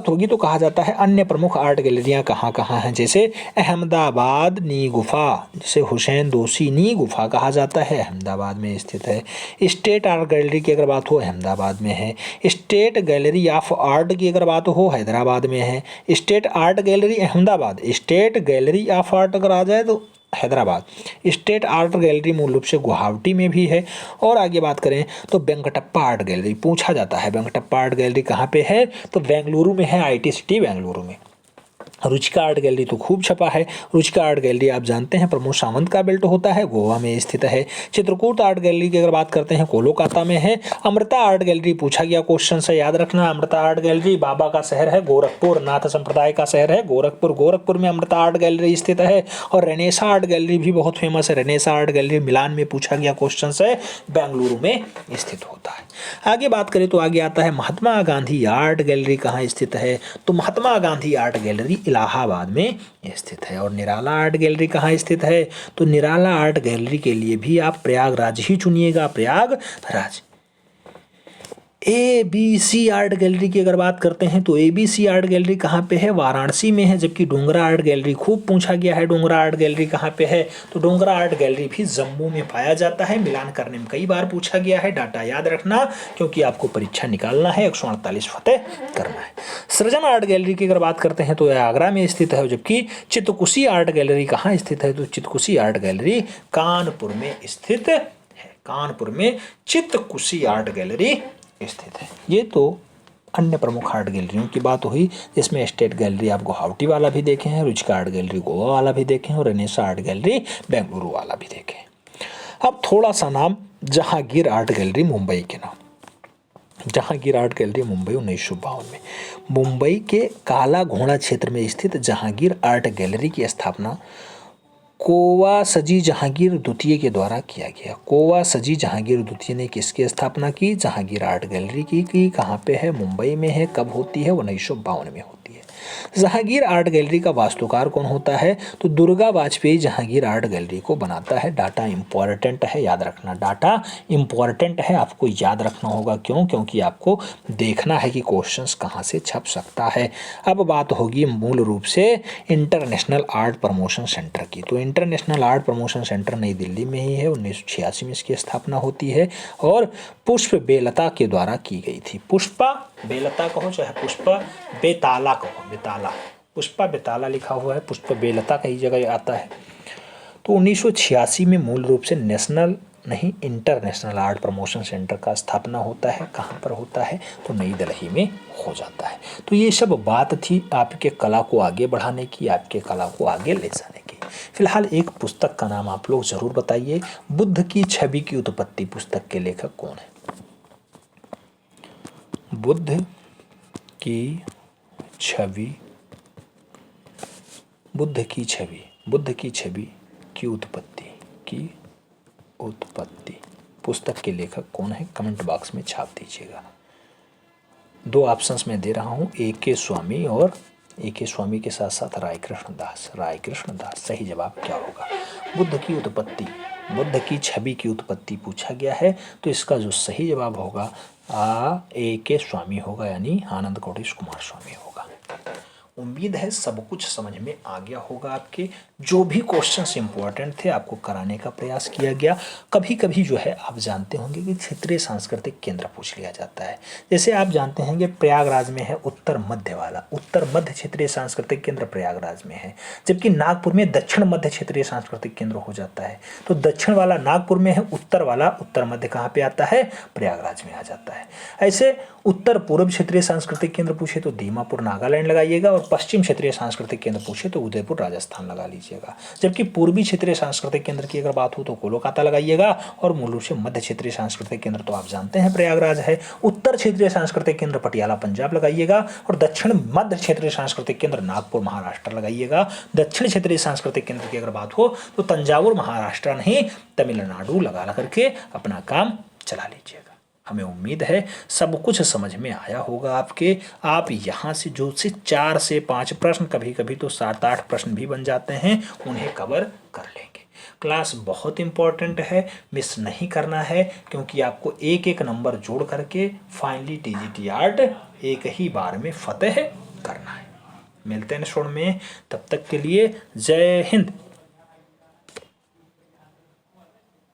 होगी तो कहा जाता है अन्य प्रमुख आर्ट गैलरियाँ कहाँ कहाँ हैं। जैसे अहमदाबाद नी गुफा, जिसे हुसैन दोशी नी गुफा कहा जाता है, अहमदाबाद में स्थित है। स्टेट आर्ट गैलरी की अगर बात हो अहमदाबाद में है। स्टेट गैलरी ऑफ आर्ट की अगर बात हो हैदराबाद में है। State art gallery Ahmedabad, state gallery of art अगर आ जाए तो हैदराबाद। स्टेट आर्ट गैलरी मूल रूप से गुवाहाटी में भी है। और आगे बात करें तो वेंकटप्पा आर्ट गैलरी पूछा जाता है। वेंकटप्पा आर्ट गैलरी कहाँ पे है, तो बेंगलुरु में है, IT सिटी बेंगलुरु में। रुचिका आर्ट गैलरी तो खूब छपा है। रुचिका आर्ट गैलरी आप जानते हैं प्रमोद सावंत का बेल्ट होता है, गोवा में स्थित है। चित्रकूट आर्ट गैलरी की अगर बात करते हैं कोलकाता में है। अमृता आर्ट गैलरी पूछा गया क्वेश्चन से, याद रखना। अमृता आर्ट गैलरी बाबा का शहर है गोरखपुर, नाथ संप्रदाय का शहर है गोरखपुर में अमृता आर्ट गैलरी स्थित है। और रेनेसा आर्ट गैलरी भी बहुत फेमस है। रेनेसा आर्ट गैलरी मिलान में पूछा गया क्वेश्चन से, बेंगलुरु में स्थित होता है। आगे बात करें तो आगे आता है महात्मा गांधी आर्ट गैलरी कहाँ स्थित है, तो महात्मा गांधी आर्ट गैलरी इलाहाबाद में स्थित है। और निराला आर्ट गैलरी कहाँ स्थित है, तो निराला आर्ट गैलरी के लिए भी आप प्रयागराज ही चुनिएगा, प्रयागराज। ABC आर्ट गैलरी की अगर बात करते हैं तो ABC आर्ट गैलरी कहाँ पे है? वाराणसी में है। जबकि डोंगरा आर्ट गैलरी खूब पूछा गया है, डोंगरा आर्ट गैलरी कहाँ पे है? तो डोंगरा आर्ट गैलरी भी जम्मू में पाया जाता है। मिलान करने में कई बार पूछा गया है, डाटा याद रखना क्योंकि आपको परीक्षा निकालना है, 148 फतेह करना है। सृजन आर्ट गैलरी की अगर बात करते हैं तो यह आगरा में स्थित है। जबकि चित्रकुशी आर्ट गैलरी कहाँ स्थित है? तो चित्रकुशी आर्ट गैलरी कानपुर में स्थित है। कानपुर में चित्रकुशी आर्ट गैलरी स्थित है। ये तो अन्य प्रमुख आर्ट गैलरियों की बात हुई, जिसमें स्टेट गैलरी आप गुवाहाटी वाला भी देखे हैं, रुचिका आर्ट गैलरी गोवा वाला भी देखे हैं और रेनेसा आर्ट गैलरी बेंगलुरु वाला भी देखे हैं। अब थोड़ा सा नाम जहांगीर आर्ट गैलरी मुंबई के नाम। जहांगीर आर्ट गैलरी मुंबई 1952 में मुंबई के काला घोड़ा क्षेत्र में स्थित जहांगीर आर्ट गैलरी की स्थापना कोवासजी जहांगीर द्वितीय के द्वारा किया गया। कोवासजी जहांगीर द्वितीय ने किसकी स्थापना की? जहांगीर आर्ट गैलरी की कहाँ पे है? मुंबई में है। कब होती है? 1952 में होती है। जहांगीर आर्ट गैलरी का वास्तुकार कौन होता है? तो दुर्गा वाजपेयी जहांगीर आर्ट गैलरी को बनाता है। डाटा इंपॉर्टेंट है, याद रखना। डाटा इंपॉर्टेंट है, आपको याद रखना होगा। क्यों? क्योंकि आपको देखना है कि क्वेश्चंस कहाँ से छप सकता है। अब बात होगी मूल रूप से इंटरनेशनल आर्ट प्रमोशन सेंटर की। तो इंटरनेशनल आर्ट प्रमोशन सेंटर नई दिल्ली में ही है। 1986 में इसकी स्थापना होती है और पुष्प बेलता के द्वारा की गई थी। पुष्पा बेलता कहो चाहे पुष्पा बेताला कहो, बेताला, पुष्पा बेताला लिखा हुआ है, पुष्प बेलता कई जगह आता है। तो 1986 में मूल रूप से नेशनल नहीं इंटरनेशनल आर्ट प्रमोशन सेंटर का स्थापना होता है। कहाँ पर होता है? तो नई दिल्ली में हो जाता है। तो ये सब बात थी आपके कला को आगे बढ़ाने की, आपके कला को आगे ले जाने की। फिलहाल एक पुस्तक का नाम आप लोग जरूर बताइए। बुद्ध की छवि की उत्पत्ति पुस्तक के लेखक कौन है? बुद्ध की छवि, बुद्ध की छवि, बुद्ध की छवि की उत्पत्ति पुस्तक के लेखक कौन है? कमेंट बॉक्स में छाप दीजिएगा। दो ऑप्शंस में दे रहा हूँ, A.K. स्वामी और A.K. स्वामी के साथ साथ रायकृष्ण दास। रायकृष्ण दास। सही जवाब क्या होगा? बुद्ध की उत्पत्ति, बुद्ध की छवि की उत्पत्ति पूछा गया है तो इसका जो सही जवाब होगा A.K. स्वामी होगा, यानी आनंद कोटिश कुमार स्वामी होगा। उम्मीद है सब कुछ समझ में आ गया होगा। आपके जो भी क्वेश्चंस इंपॉर्टेंट थे आपको कराने का प्रयास किया गया। कभी कभी जो है आप जानते होंगे कि क्षेत्रीय सांस्कृतिक केंद्र पूछ लिया जाता है। जैसे आप जानते हैं कि प्रयागराज में है उत्तर मध्य वाला, उत्तर मध्य क्षेत्रीय सांस्कृतिक केंद्र प्रयागराज में है। जबकि नागपुर में दक्षिण मध्य क्षेत्रीय सांस्कृतिक केंद्र हो जाता है। तो दक्षिण वाला नागपुर में है, उत्तर वाला उत्तर मध्य कहाँ पे आता है? प्रयागराज में आ जाता है। ऐसे उत्तर पूर्व क्षेत्रीय सांस्कृतिक केंद्र पूछे तो दीमापुर नागालैंड लगाइएगा और पश्चिम क्षेत्रीय सांस्कृतिक केंद्र पूछे तो उदयपुर राजस्थान लगा लीजिएगा। जबकि पूर्वी क्षेत्रीय सांस्कृतिक केंद्र की अगर बात हो तो कोलकाता लगाइएगा और मूल रूप से मध्य क्षेत्रीय सांस्कृतिक केंद्र तो आप जानते हैं प्रयागराज है। उत्तर क्षेत्रीय सांस्कृतिक केंद्र पटियाला पंजाब लगाइएगा और दक्षिण मध्य क्षेत्रीय सांस्कृतिक केंद्र नागपुर महाराष्ट्र लगाइएगा। दक्षिण क्षेत्रीय सांस्कृतिक केंद्र की अगर बात हो तो तंजावुर महाराष्ट्र नहीं तमिलनाडु लगा करके अपना काम चला लीजिएगा। हमें उम्मीद है सब कुछ समझ में आया होगा आपके। आप यहाँ से जो से 4 से 5 प्रश्न, कभी कभी तो 7-8 प्रश्न भी बन जाते हैं, उन्हें कवर कर लेंगे। क्लास बहुत इंपॉर्टेंट है, मिस नहीं करना है क्योंकि आपको एक एक नंबर जोड़ करके फाइनली टीजीटी आर्ट एक ही बार में फतेह करना है। मिलते हैं नेक्स्ट में, तब तक के लिए जय हिंद।